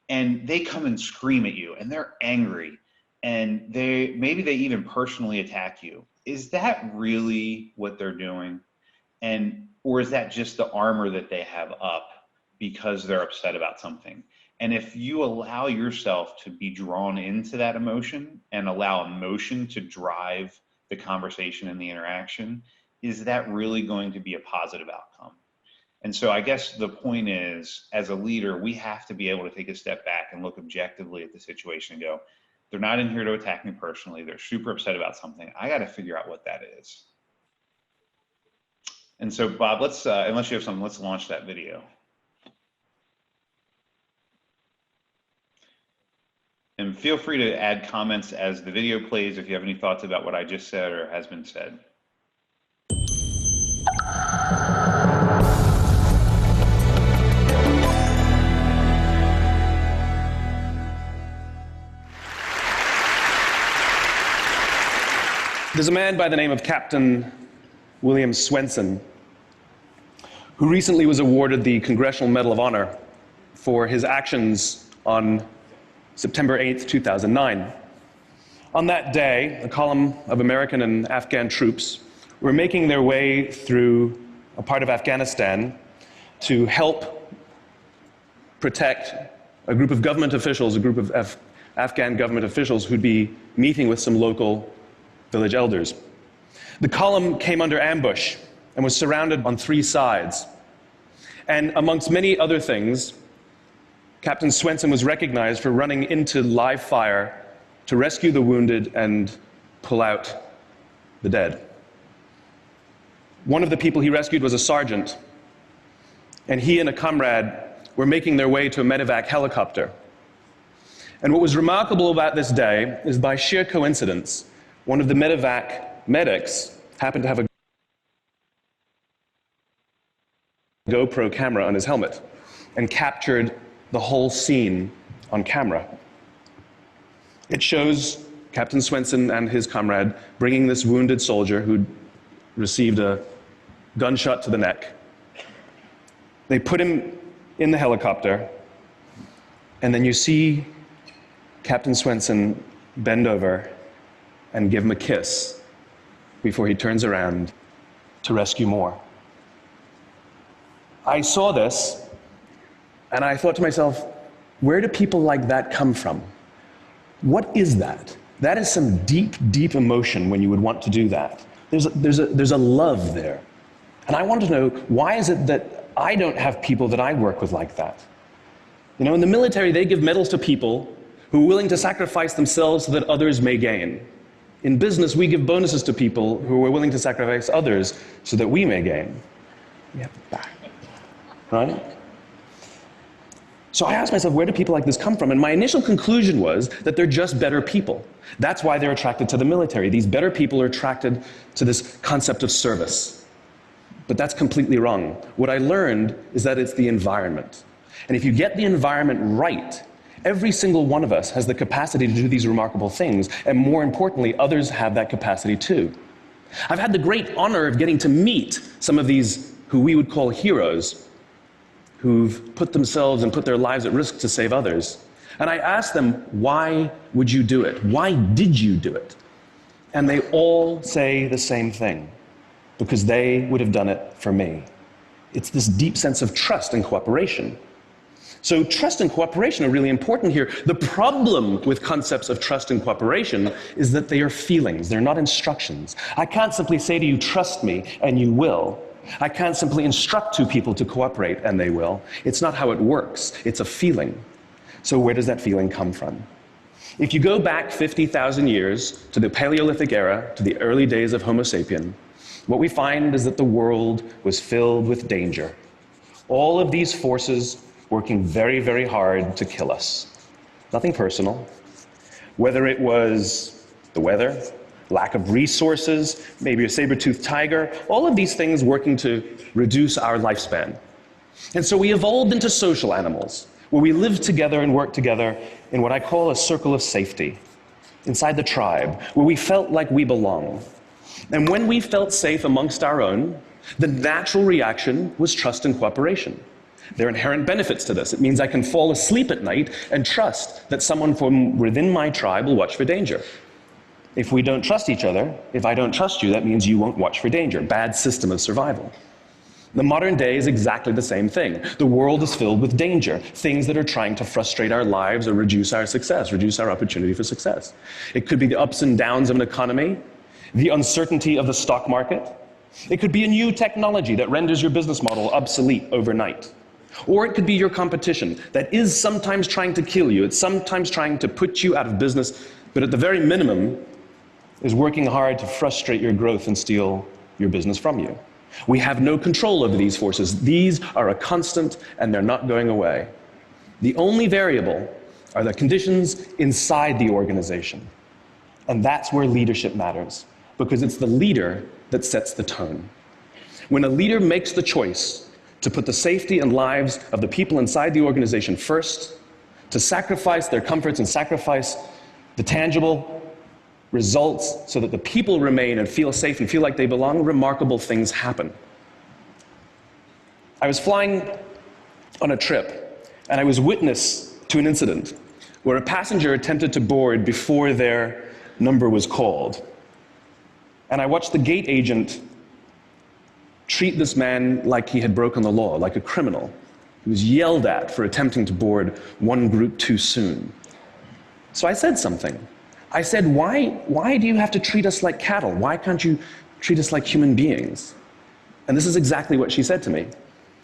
and they come and scream at you and they're angry and maybe they even personally attack you. Is that really what they're doing? Or is that just the armor that they have up because they're upset about something? And if you allow yourself to be drawn into that emotion and allow emotion to drive the conversation and the interaction, is that really going to be a positive outcome? And so I guess the point is, as a leader, we have to be able to take a step back and look objectively at the situation and go, they're not in here to attack me personally. They're super upset about something. I got to figure out what that is. And so, Bob, let's, unless you have something, let's launch that video. And feel free to add comments as the video plays if you have any thoughts about what I just said or has been said. There's a man by the name of Captain William Swenson, who recently was awarded the Congressional Medal of Honor for his actions on September 8th, 2009. On that day, a column of American and Afghan troops were making their way through a part of Afghanistan to help protect a group of government officials, a group of Afghan government officials who'd be meeting with some local village elders. The column came under ambush and was surrounded on 3 sides. And amongst many other things, Captain Swenson was recognized for running into live fire to rescue the wounded and pull out the dead. One of the people he rescued was a sergeant, and he and a comrade were making their way to a medevac helicopter. And what was remarkable about this day is, by sheer coincidence, one of the medevac medics happened to have a GoPro camera on his helmet and captured the whole scene on camera. It shows Captain Swenson and his comrade bringing this wounded soldier who'd received a gunshot to the neck. They put him in the helicopter, and then you see Captain Swenson bend over and give him a kiss before he turns around to rescue more. I saw this, and I thought to myself, where do people like that come from? What is that? That is some deep, deep emotion when you would want to do that. There's a love there. And I want to know, why is it that I don't have people that I work with like that? You know, in the military, they give medals to people who are willing to sacrifice themselves so that others may gain. In business, we give bonuses to people who are willing to sacrifice others so that we may gain. We have that, right? So I asked myself, where do people like this come from? And my initial conclusion was that they're just better people. That's why they're attracted to the military. These better people are attracted to this concept of service. But that's completely wrong. What I learned is that it's the environment. And if you get the environment right, every single one of us has the capacity to do these remarkable things, and more importantly, others have that capacity too. I've had the great honor of getting to meet some of these who we would call heroes, who've put themselves and put their lives at risk to save others. And I asked them, why would you do it? Why did you do it? And they all say the same thing, because they would have done it for me. It's this deep sense of trust and cooperation. So trust and cooperation are really important here. The problem with concepts of trust and cooperation is that they are feelings, they're not instructions. I can't simply say to you, trust me, and you will. I can't simply instruct 2 people to cooperate, and they will. It's not how it works. It's a feeling. So where does that feeling come from? If you go back 50,000 years to the Paleolithic era, to the early days of Homo sapien, what we find is that the world was filled with danger. All of these forces working very, very hard to kill us. Nothing personal. Whether it was the weather, lack of resources, maybe a saber-toothed tiger, all of these things working to reduce our lifespan. And so we evolved into social animals, where we live together and work together in what I call a circle of safety, inside the tribe, where we felt like we belong. And when we felt safe amongst our own, the natural reaction was trust and cooperation. There are inherent benefits to this. It means I can fall asleep at night and trust that someone from within my tribe will watch for danger. If we don't trust each other, if I don't trust you, that means you won't watch for danger. Bad system of survival. The modern day is exactly the same thing. The world is filled with danger, things that are trying to frustrate our lives or reduce our success, reduce our opportunity for success. It could be the ups and downs of an economy, the uncertainty of the stock market. It could be a new technology that renders your business model obsolete overnight. Or it could be your competition that is sometimes trying to kill you, it's sometimes trying to put you out of business, but at the very minimum is working hard to frustrate your growth and steal your business from you. We have no control over these forces. These are a constant and they're not going away. The only variable are the conditions inside the organization. And that's where leadership matters, because it's the leader that sets the tone. When a leader makes the choice to put the safety and lives of the people inside the organization first, to sacrifice their comforts and sacrifice the tangible results so that the people remain and feel safe and feel like they belong, remarkable things happen. I was flying on a trip, and I was witness to an incident where a passenger attempted to board before their number was called. And I watched the gate agent treat this man like he had broken the law, like a criminal. He was yelled at for attempting to board one group too soon. So I said something. I said, why do you have to treat us like cattle? Why can't you treat us like human beings? And this is exactly what she said to me.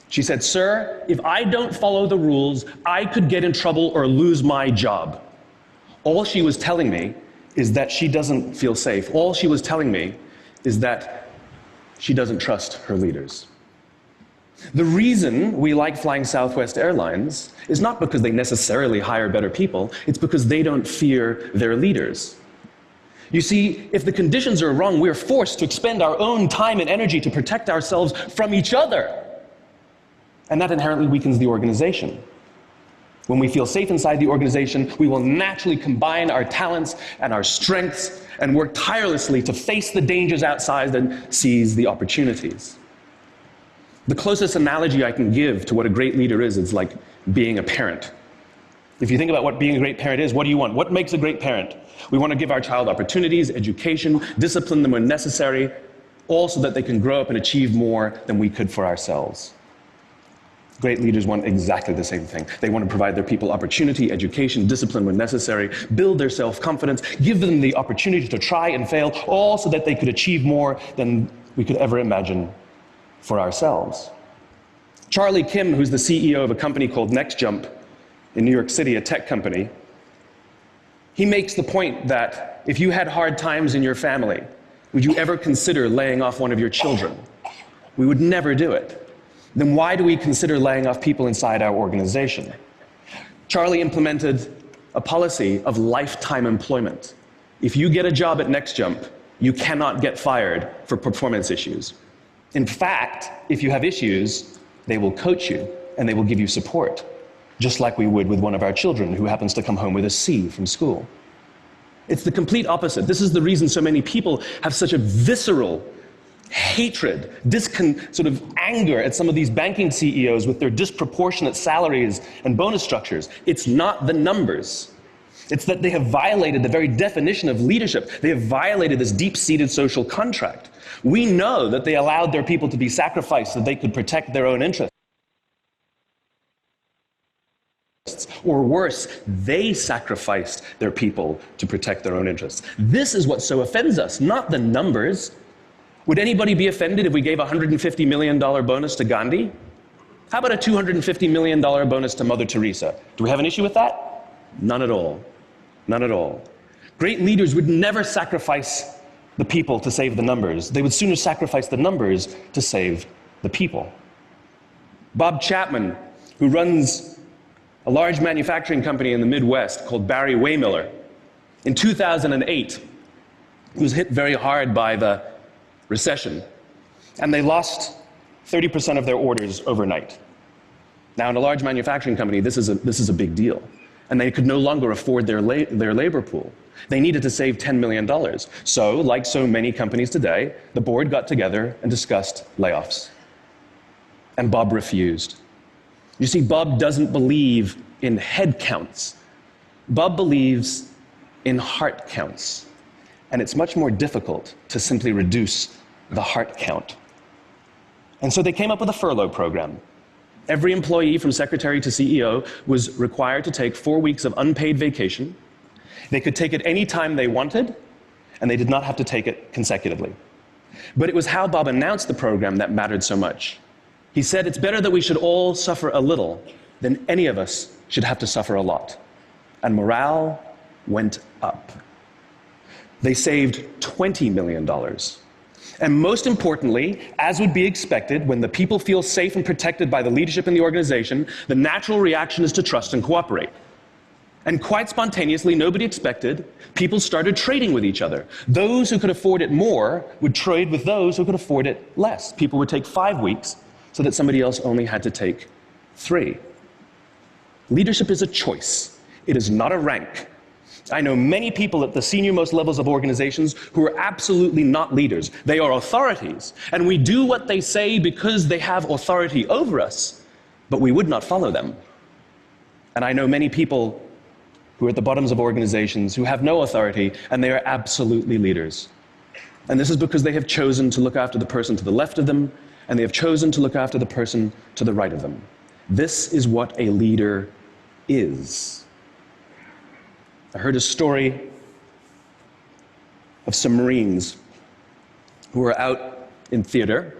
She said, sir, if I don't follow the rules, I could get in trouble or lose my job. All she was telling me is that she doesn't feel safe. All she was telling me is that she doesn't trust her leaders. The reason we like flying Southwest Airlines is not because they necessarily hire better people, it's because they don't fear their leaders. You see, if the conditions are wrong, we're forced to expend our own time and energy to protect ourselves from each other. And that inherently weakens the organization. When we feel safe inside the organization, we will naturally combine our talents and our strengths and work tirelessly to face the dangers outside and seize the opportunities. The closest analogy I can give to what a great leader is like being a parent. If you think about what being a great parent is, what do you want? What makes a great parent? We want to give our child opportunities, education, discipline them when necessary, all so that they can grow up and achieve more than we could for ourselves. Great leaders want exactly the same thing. They want to provide their people opportunity, education, discipline when necessary, build their self-confidence, give them the opportunity to try and fail, all so that they could achieve more than we could ever imagine for ourselves. Charlie Kim, who's the CEO of a company called NextJump in New York City, a tech company, he makes the point that if you had hard times in your family, would you ever consider laying off one of your children? We would never do it. Then why do we consider laying off people inside our organization? Charlie implemented a policy of lifetime employment. If you get a job at NextJump, you cannot get fired for performance issues. In fact, if you have issues, they will coach you and they will give you support, just like we would with one of our children who happens to come home with a C from school. It's the complete opposite. This is the reason so many people have such a visceral hatred, sort of anger at some of these banking CEOs with their disproportionate salaries and bonus structures. It's not the numbers. It's that they have violated the very definition of leadership. They have violated this deep-seated social contract. We know that they allowed their people to be sacrificed so they could protect their own interests. Or worse, they sacrificed their people to protect their own interests. This is what so offends us, not the numbers. Would anybody be offended if we gave a $150 million bonus to Gandhi? How about a $250 million bonus to Mother Teresa? Do we have an issue with that? None at all. None at all. Great leaders would never sacrifice the people to save the numbers. They would sooner sacrifice the numbers to save the people. Bob Chapman, who runs a large manufacturing company in the Midwest called Barry Waymiller, in 2008, he was hit very hard by the recession, and they lost 30% of their orders overnight. Now, in a large manufacturing company, this is a big deal, and they could no longer afford their labor pool. They needed to save $10 million. So, like so many companies today, the board got together and discussed layoffs. And Bob refused. You see, Bob doesn't believe in head counts. Bob believes in heart counts. And it's much more difficult to simply reduce the heart count. And so they came up with a furlough program. Every employee from secretary to CEO was required to take 4 weeks of unpaid vacation. They could take it any time they wanted, and they did not have to take it consecutively. But it was how Bob announced the program that mattered so much. He said, it's better that we should all suffer a little than any of us should have to suffer a lot. And morale went up. They saved $20 million. And most importantly, as would be expected, when the people feel safe and protected by the leadership in the organization, the natural reaction is to trust and cooperate. And quite spontaneously, nobody expected, people started trading with each other. Those who could afford it more would trade with those who could afford it less. People would take 5 weeks so that somebody else only had to take 3. Leadership is a choice. It is not a rank. I know many people at the senior-most levels of organizations who are absolutely not leaders. They are authorities, and we do what they say because they have authority over us, but we would not follow them. And I know many people who are at the bottoms of organizations who have no authority, and they are absolutely leaders. And this is because they have chosen to look after the person to the left of them, and they have chosen to look after the person to the right of them. This is what a leader is. I heard a story of some Marines who were out in theater,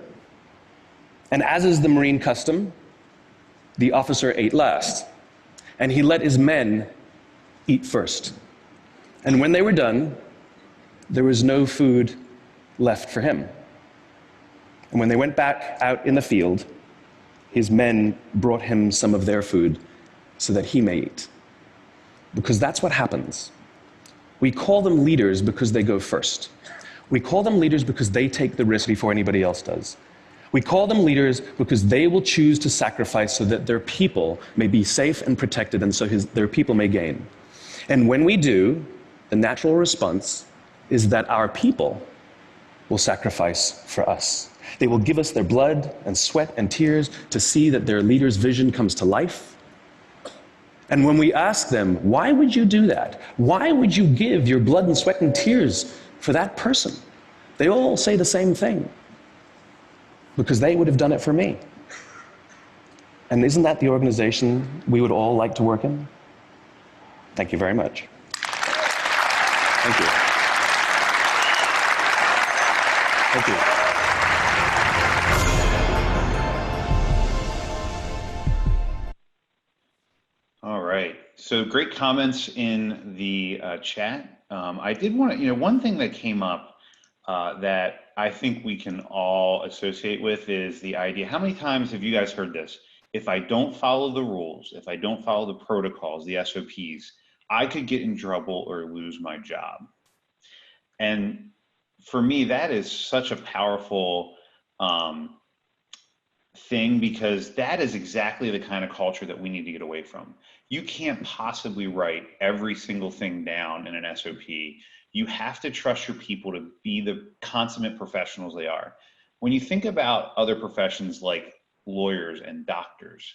and as is the Marine custom, the officer ate last, and he let his men eat first. And when they were done, there was no food left for him. And when they went back out in the field, his men brought him some of their food so that he may eat. Because that's what happens. We call them leaders because they go first. We call them leaders because they take the risk before anybody else does. We call them leaders because they will choose to sacrifice so that their people may be safe and protected, and so their people may gain. And when we do, the natural response is that our people will sacrifice for us. They will give us their blood and sweat and tears to see that their leader's vision comes to life. And when we ask them, why would you do that? Why would you give your blood and sweat and tears for that person? They all say the same thing. Because they would have done it for me. And isn't that the organization we would all like to work in? Thank you very much. Thank you. Thank you. All right. So great comments in the chat. I did want to, one thing that came up that I think we can all associate with is the idea. How many times have you guys heard this? If I don't follow the rules, if I don't follow the protocols, the SOPs, I could get in trouble or lose my job. And for me, that is such a powerful thing, because that is exactly the kind of culture that we need to get away from. You can't possibly write every single thing down in an SOP. You have to trust your people to be the consummate professionals they are. When you think about other professions like lawyers and doctors,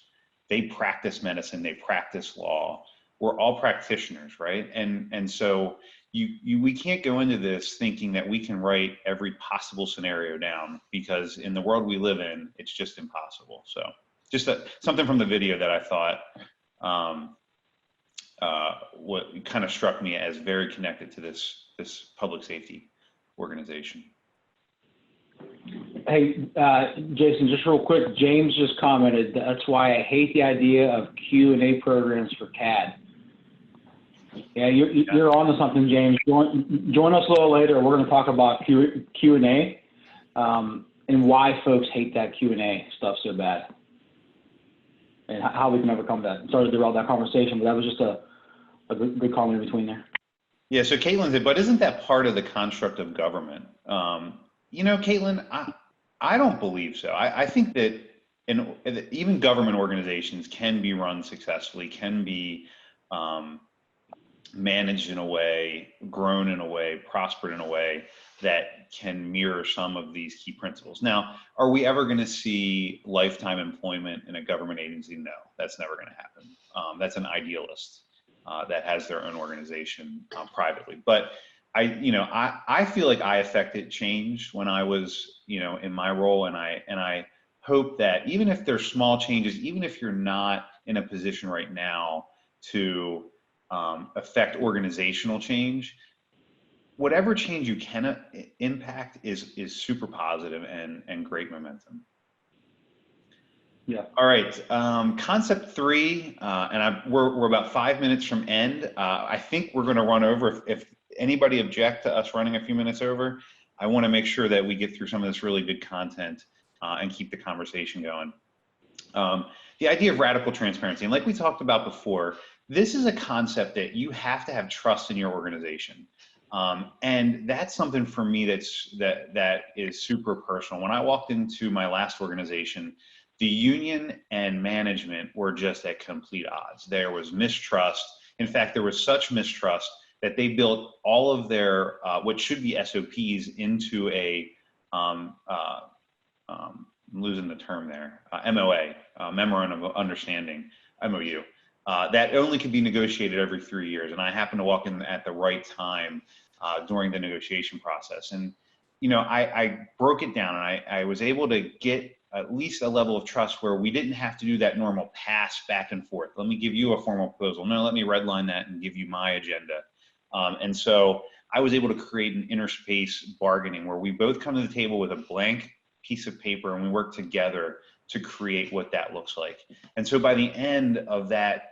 they practice medicine, they practice law. We're all practitioners, right? And so we can't go into this thinking that we can write every possible scenario down, because in the world we live in, it's just impossible. So just something from the video that I thought what kind of struck me as very connected to this public safety organization. Hey, Jason, just real quick, James just commented, that's why I hate the idea of Q&A programs for CAD. Yeah, you're on to something, James. Join us a little later. We're going to talk about Q&A and why folks hate that Q&A stuff so bad, and how we can overcome that. Sorry to derail that conversation, but that was just a good comment in between there. Yeah, so Caitlin said, but isn't that part of the construct of government? Caitlin, I don't believe so. I think that even government organizations can be run successfully, can be managed in a way, grown in a way, prospered in a way that can mirror some of these key principles. Now, are we ever going to see lifetime employment in a government agency? No, that's never going to happen. That's an idealist that has their own organization privately. But I feel like I affected change when I was, in my role, and I hope that even if there's small changes, even if you're not in a position right now to affect organizational change, whatever change you can impact is super positive and great momentum. Yeah. All right. Concept 3, and we're about 5 minutes from end. I think we're going to run over. If anybody object to us running a few minutes over, I want to make sure that we get through some of this really good content and keep the conversation going. The idea of radical transparency, and like we talked about before, this is a concept that you have to have trust in your organization. And that's something for me that is super personal. When I walked into my last organization, the union and management were just at complete odds. There was mistrust. In fact, there was such mistrust that they built all of their what should be SOPs into a I'm losing the term there, MOA, Memorandum of Understanding, MOU, that only could be negotiated every 3 years. And I happened to walk in at the right time during the negotiation process. And, I broke it down, and I was able to get at least a level of trust where we didn't have to do that normal pass back and forth. Let me give you a formal proposal. No, let me redline that and give you my agenda. And so I was able to create an interspace bargaining where we both come to the table with a blank piece of paper and we work together to create what that looks like. And so by the end of that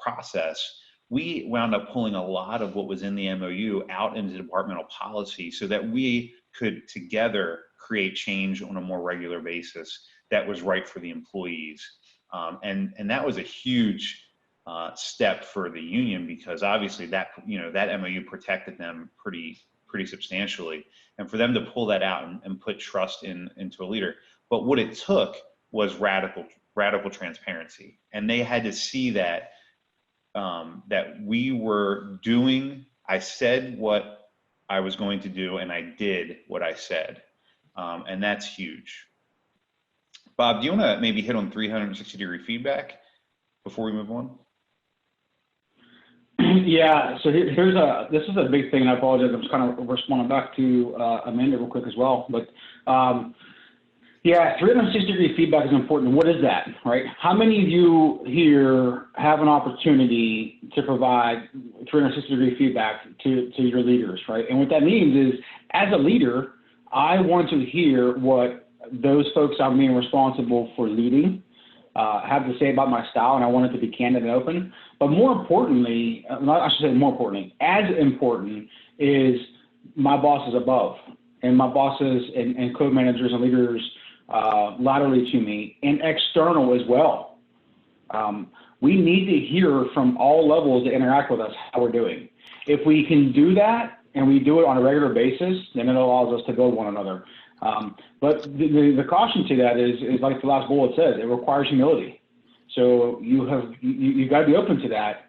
process, we wound up pulling a lot of what was in the MOU out into departmental policy so that we could together create change on a more regular basis that was right for the employees. And that was a huge step for the union, because obviously that MOU protected them pretty substantially, and for them to pull that out and put trust into a leader. But what it took was radical transparency, and they had to see that we were doing. I said what I was going to do, and I did what I said, and that's huge. Bob, do you want to maybe hit on 360-degree feedback before we move on? Yeah, so this is a big thing, and I apologize. I'm just kind of responding back to Amanda real quick as well. But yeah, 360-degree feedback is important. What is that, right? How many of you here have an opportunity to provide 360-degree feedback to your leaders, right? And what that means is, as a leader, I want to hear what those folks I'm being responsible for leading have to say about my style, and I want it to be candid and open. But more importantly, I should say more importantly, as important is my bosses above, and my bosses and code managers and leaders laterally to me, and external as well. We need to hear from all levels that interact with us how we're doing. If we can do that, and we do it on a regular basis, then it allows us to build one another. But the caution to that is like the last bullet says, it requires humility. So you got to be open to that.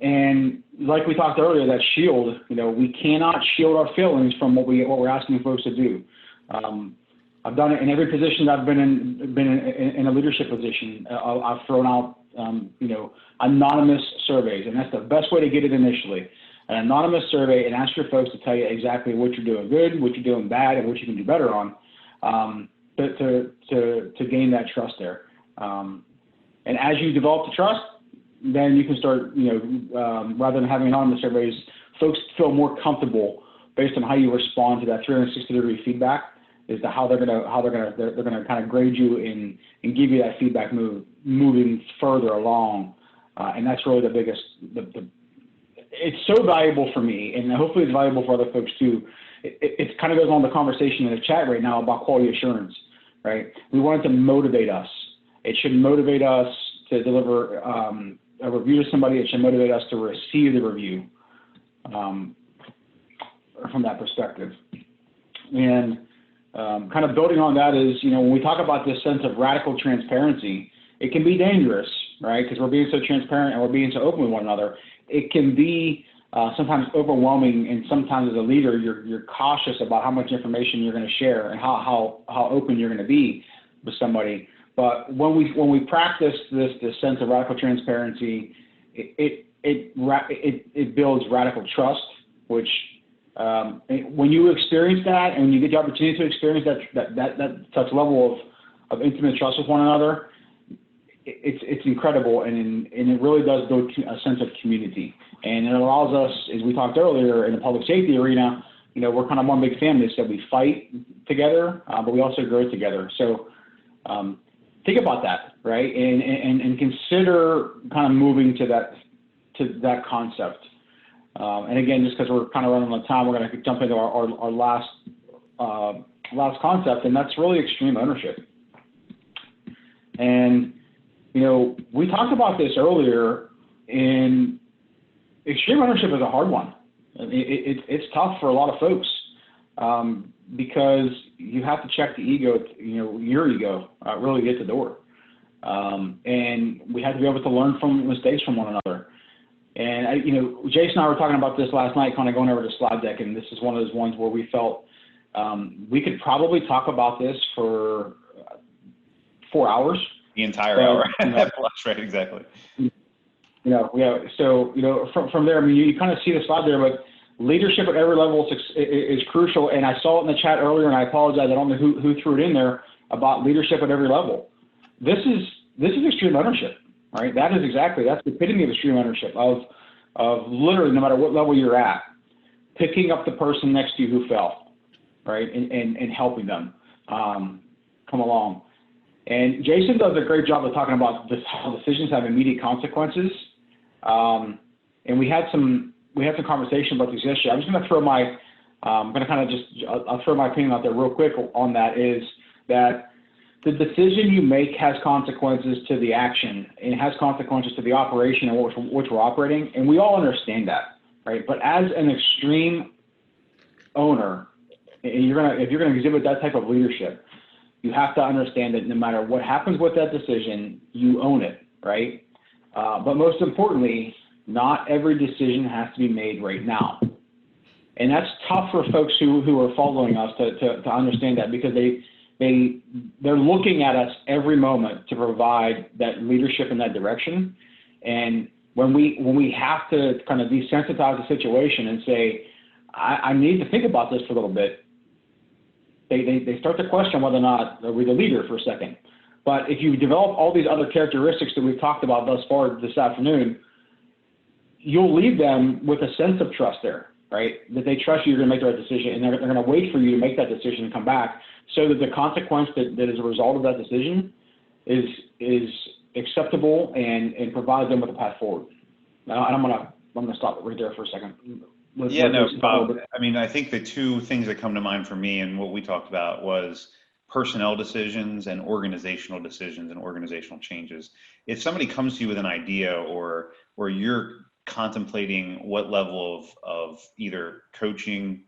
And like we talked earlier, that shield, we cannot shield our feelings from what we're asking folks to do. I've done it in every position I've been in a leadership position. I've thrown out, anonymous surveys, and that's the best way to get it initially. An anonymous survey, and ask your folks to tell you exactly what you're doing good, what you're doing bad, and what you can do better on, to gain that trust there. And as you develop the trust, then you can start, rather than having anonymous surveys, folks feel more comfortable based on how you respond to that 360-degree feedback as to how they're gonna kind of grade you and give you that feedback moving further along. And that's really the biggest. It's so valuable for me, and hopefully it's valuable for other folks too. It kind of goes on the conversation in the chat right now about quality assurance, right? We want it to motivate us. It should motivate us to deliver a review to somebody. It should motivate us to receive the review from that perspective. And kind of building on that is, when we talk about this sense of radical transparency, it can be dangerous, right? Because we're being so transparent and we're being so open with one another. it can be sometimes overwhelming, and sometimes as a leader, you're cautious about how much information you're going to share and how open you're going to be with somebody. But when we practice this sense of radical transparency, it builds radical trust, which when you experience that and when you get the opportunity to experience that such level of intimate trust with one another, it's incredible, and it really does build a sense of community. And it allows us, as we talked earlier, in the public safety arena, we're kind of one big family, so we fight together, but we also grow together. So think about that, right? And consider kind of moving to that concept. And again, just because we're kind of running out of time, we're going to jump into our last concept, and that's really extreme ownership. And we talked about this earlier, and extreme ownership is a hard one. It's tough for a lot of folks because you have to check the ego, your ego, really get the door. And we have to be able to learn from mistakes from one another. And, Jason and I were talking about this last night, kind of going over the slide deck, and this is one of those ones where we felt we could probably talk about this for 4 hours. The entire hour. That's right, exactly. So, from there, I mean, you kind of see the slide there, but leadership at every level is crucial. And I saw it in the chat earlier, and I apologize, I don't know who threw it in there, about leadership at every level. This is extreme ownership, right? That's the epitome of extreme ownership, of literally, no matter what level you're at, picking up the person next to you who fell, right? And helping them come along. And Jason does a great job of talking about how decisions have immediate consequences. And we had some conversation about this yesterday. I'm just going to throw I'll throw my opinion out there real quick on that, is that the decision you make has consequences to the action, and it has consequences to the operation in which we're operating. And we all understand that, right? But as an extreme owner, and if you're going to exhibit that type of leadership, you have to understand that no matter what happens with that decision, you own it, right? But most importantly, not every decision has to be made right now. And that's tough for folks who are following us to understand that, because they're looking at us every moment to provide that leadership in that direction. And when we have to kind of desensitize the situation and say, I need to think about this for a little bit, they start to question whether or not we're the leader for a second. But if you develop all these other characteristics that we've talked about thus far this afternoon, you'll leave them with a sense of trust there, right? That they trust you, you're going to make the right decision, and they're going to wait for you to make that decision and come back, so that the consequence that is a result of that decision is acceptable and provides them with a path forward. Now, I'm going to stop right there for a second. Bob, I mean, I think the two things that come to mind for me and what we talked about was personnel decisions and organizational decisions and organizational changes. If somebody comes to you with an idea, or you're contemplating what level of either coaching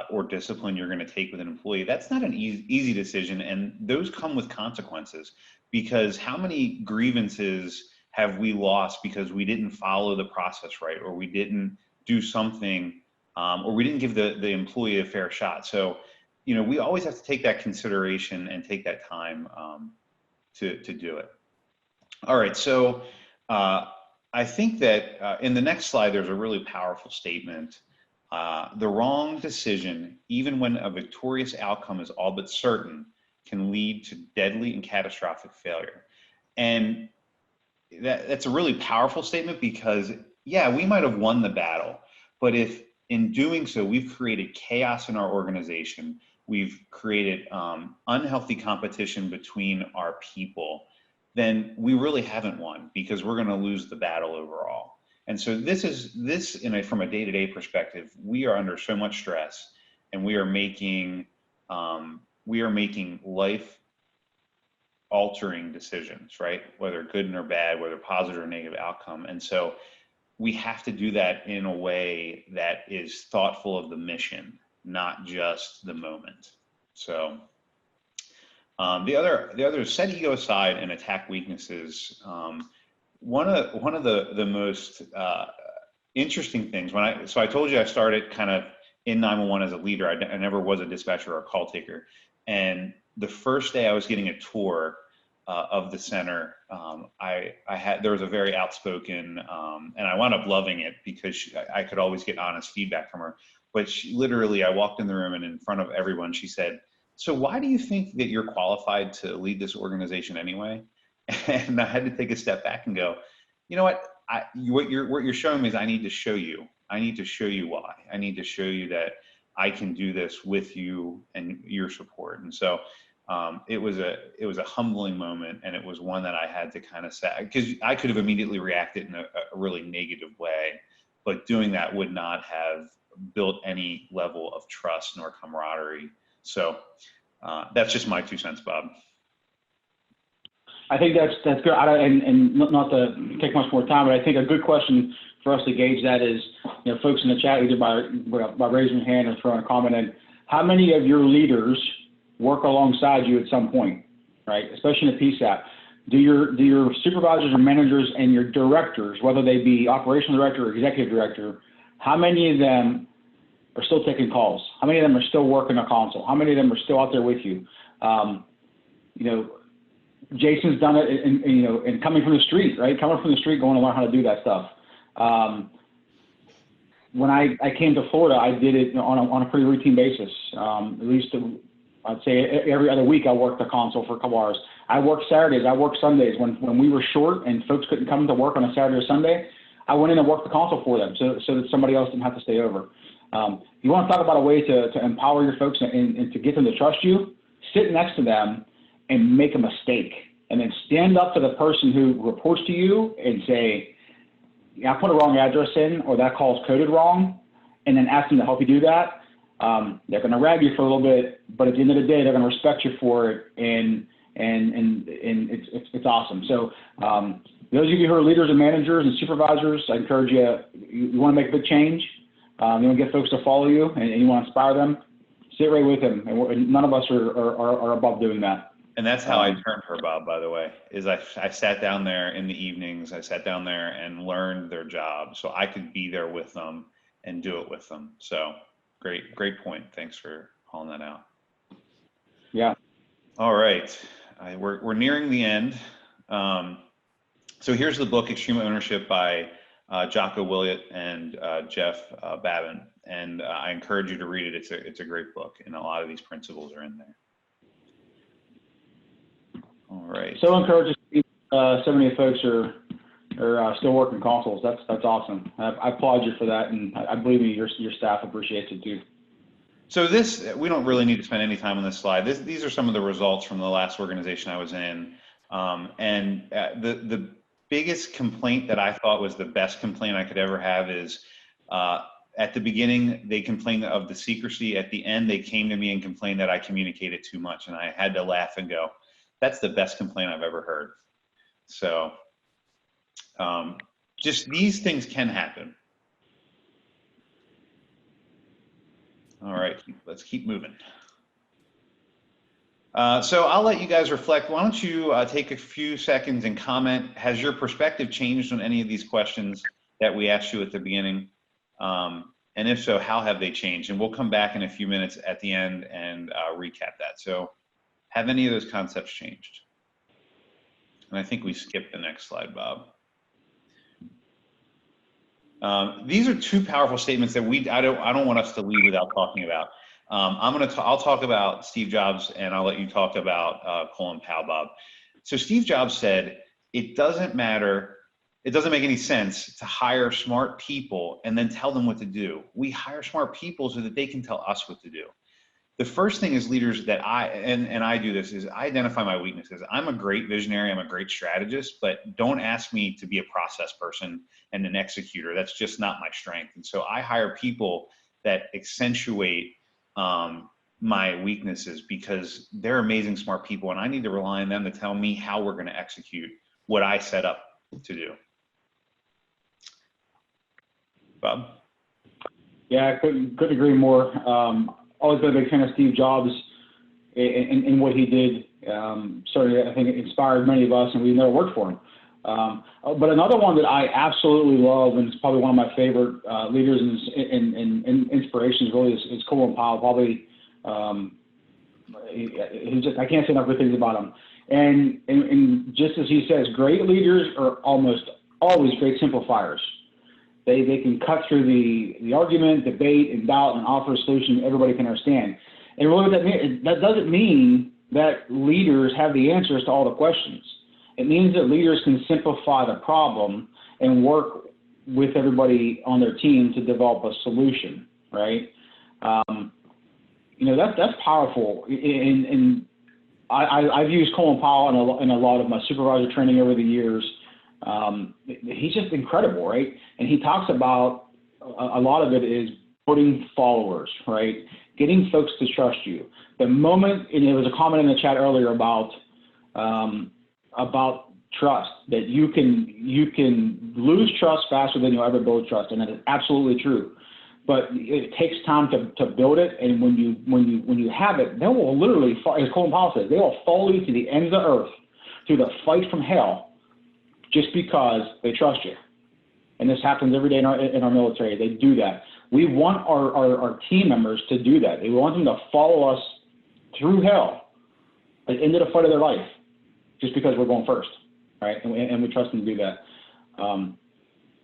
or discipline you're going to take with an employee, that's not an easy decision, and those come with consequences. Because how many grievances have we lost because we didn't follow the process right, or we didn't do something, or we didn't give the employee a fair shot? So, we always have to take that consideration and take that time to do it. All right, so I think that in the next slide, there's a really powerful statement. The wrong decision, even when a victorious outcome is all but certain, can lead to deadly and catastrophic failure. And that's a really powerful statement, because yeah, we might have won the battle, but if in doing so, we've created chaos in our organization, we've created unhealthy competition between our people, then we really haven't won, because we're going to lose the battle overall. And so from a day-to-day perspective, we are under so much stress, and we are making life-altering decisions, right? Whether good or bad, whether positive or negative outcome. And so we have to do that in a way that is thoughtful of the mission, not just the moment. So the other set ego aside and attack weaknesses. One of the most interesting things. So I told you I started kind of in 911 as a leader. I never was a dispatcher or a call taker. And the first day I was getting a tour of the center, there was a very outspoken, and I wound up loving it because I could always get honest feedback from her. But literally, I walked in the room and in front of everyone, she said, "So why do you think that you're qualified to lead this organization anyway?" And I had to take a step back and go, you know what? What you're showing me is I need to show you. I need to show you why. I need to show you that I can do this with you and your support. And so it was a humbling moment, and it was one that I had to kind of say, because I could have immediately reacted in a really negative way, but doing that would not have built any level of trust nor camaraderie. So that's just my 2 cents, Bob. I think that's good. And not to take much more time, but I think a good question for us to gauge that is, folks in the chat, either by raising your hand or throwing a comment in, how many of your leaders work alongside you at some point, right? Especially in a PSAP. Do your supervisors or managers and your directors, whether they be operational director or executive director, how many of them are still taking calls? How many of them are still working a console? How many of them are still out there with you? Jason's done it, and coming from the street, right? Coming from the street, going to learn how to do that stuff. When I came to Florida, I did it on a pretty routine basis. At least I'd say every other week I worked the console for a couple hours. I worked Saturdays, I worked Sundays. When we were short and folks couldn't come to work on a Saturday or Sunday, I went in and worked the console for them so that somebody else didn't have to stay over. You want to talk about a way to empower your folks and to get them to trust you? Sit next to them and make a mistake, and then stand up to the person who reports to you and say, I put a wrong address in, or that call's coded wrong, and then ask them to help you do that. They're going to rag you for a little bit, but at the end of the day, they're going to respect you for it, and it's awesome. So those of you who are leaders and managers and supervisors, I encourage you want to make a big change, you want to get folks to follow you, and you want to inspire them, sit right with them, and none of us are above doing that. And that's how I turned her, Bob, by the way, is I sat down there in the evenings. I sat down there and learned their job so I could be there with them and do it with them. So great point. Thanks for calling that out. Yeah. All right. We're nearing the end. So here's the book, Extreme Ownership by Jocko Willett and Jeff Babin. And I encourage you to read it. It's a great book, and a lot of these principles are in there. All right. So encouraging. So many folks are still working consoles. That's awesome. I applaud you for that, and I believe your staff appreciates it too. So we don't really need to spend any time on this slide. These are some of the results from the last organization I was in, and the biggest complaint that I thought was the best complaint I could ever have is at the beginning they complained of the secrecy. At the end, they came to me and complained that I communicated too much, and I had to laugh and go, that's the best complaint I've ever heard. So just these things can happen. All right, let's keep moving. So I'll let you guys reflect. Why don't you take a few seconds and comment. Has your perspective changed on any of these questions that we asked you at the beginning? And if so, how have they changed? And we'll come back in a few minutes at the end and recap that. So have any of those concepts changed? And I think we skipped the next slide, Bob. These are two powerful statements that I don't want us to leave without talking about. I'll talk about Steve Jobs, and I'll let you talk about Colin Powell, Bob. So Steve Jobs said, it doesn't make any sense to hire smart people and then tell them what to do. We hire smart people so that they can tell us what to do. The first thing as leaders that I do this is I identify my weaknesses. I'm a great visionary, I'm a great strategist, but don't ask me to be a process person and an executor. That's just not my strength. And so I hire people that accentuate my weaknesses because they're amazing, smart people, and I need to rely on them to tell me how we're going to execute what I set up to do. Bob? Yeah, I couldn't agree more. Always been a big fan of Steve Jobs and what he did. Certainly, I think it inspired many of us, and we've never worked for him. But another one that I absolutely love, and it's probably one of my favorite leaders and inspirations, really, is Colin Powell. Probably, I can't say enough good things about him. And just as he says, great leaders are almost always great simplifiers. They can cut through the argument, debate, and doubt, and offer a solution everybody can understand. And really, what that means, that doesn't mean that leaders have the answers to all the questions. It means that leaders can simplify the problem and work with everybody on their team to develop a solution, right? That's powerful. And I've used Colin Powell in a lot of my supervisor training over the years. He's just incredible, right? And he talks about a lot of it is building followers, right? Getting folks to trust you. The moment, and there was a comment in the chat earlier about trust, that you can lose trust faster than you'll ever build trust, and that is absolutely true. But it takes time to build it, and when you have it, they will literally, as Colin Powell says, they will follow you to the ends of the earth through the fight from hell, just because they trust you. And this happens every day in our military. They do that. We want our team members to do that. We want them to follow us through hell, into the fight of their life, just because we're going first, right? And we trust them to do that.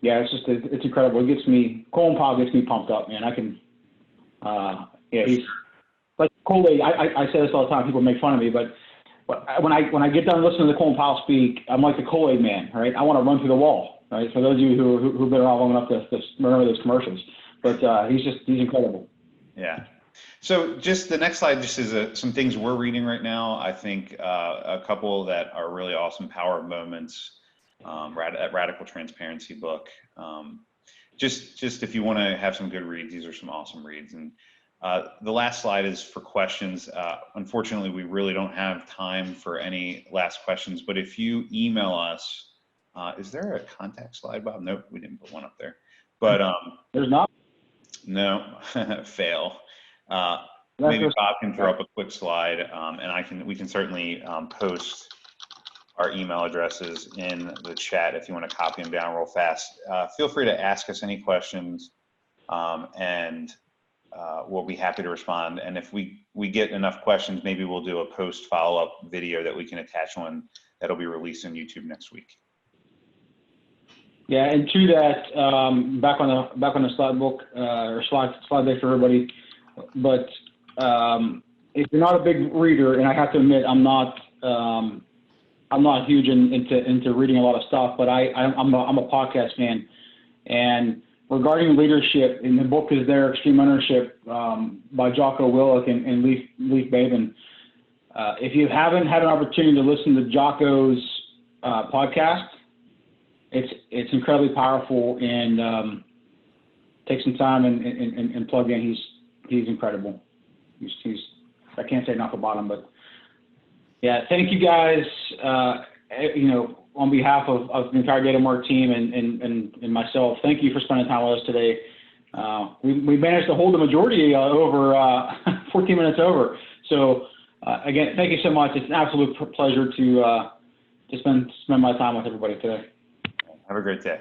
It's incredible. Colin Powell gets me pumped up, man. He's like Kool-Aid. I say this all the time. People make fun of me, but when I get done listening to Colin Powell speak, I'm like the Kool-Aid man, right? I want to run through the wall, right? For those of you who've been around long enough to remember those commercials, but he's incredible. Yeah. So just the next slide just is some things we're reading right now. I think a couple that are really awesome power moments. Radical Transparency book. Just if you want to have some good reads, these are some awesome reads. And the last slide is for questions. Unfortunately, we really don't have time for any last questions, but if you email us, is there a contact slide, Bob? Nope, we didn't put one up there. But there's not. No, fail. Maybe Bob can throw up a quick slide, and we can certainly post our email addresses in the chat if you want to copy them down real fast. Feel free to ask us any questions, and we'll be happy to respond. And if we get enough questions, maybe we'll do a post follow-up video that we can attach one that'll be released on YouTube next week. Yeah, and to that, back on the slide book or slide deck for everybody. But if you're not a big reader, and I have to admit, I'm not huge into reading a lot of stuff, but I'm a podcast fan. And regarding leadership, and the book is there, Extreme Ownership, by Jocko Willink and Leif Babin. If you haven't had an opportunity to listen to Jocko's podcast, it's incredibly powerful, and take some time and plug in. He's incredible. I can't say enough about him, but yeah, thank you guys. On behalf of the entire Data Mark team and myself, thank you for spending time with us today. We managed to hold the majority over 14 minutes over. So again, thank you so much. It's an absolute pleasure to spend my time with everybody today. Have a great day.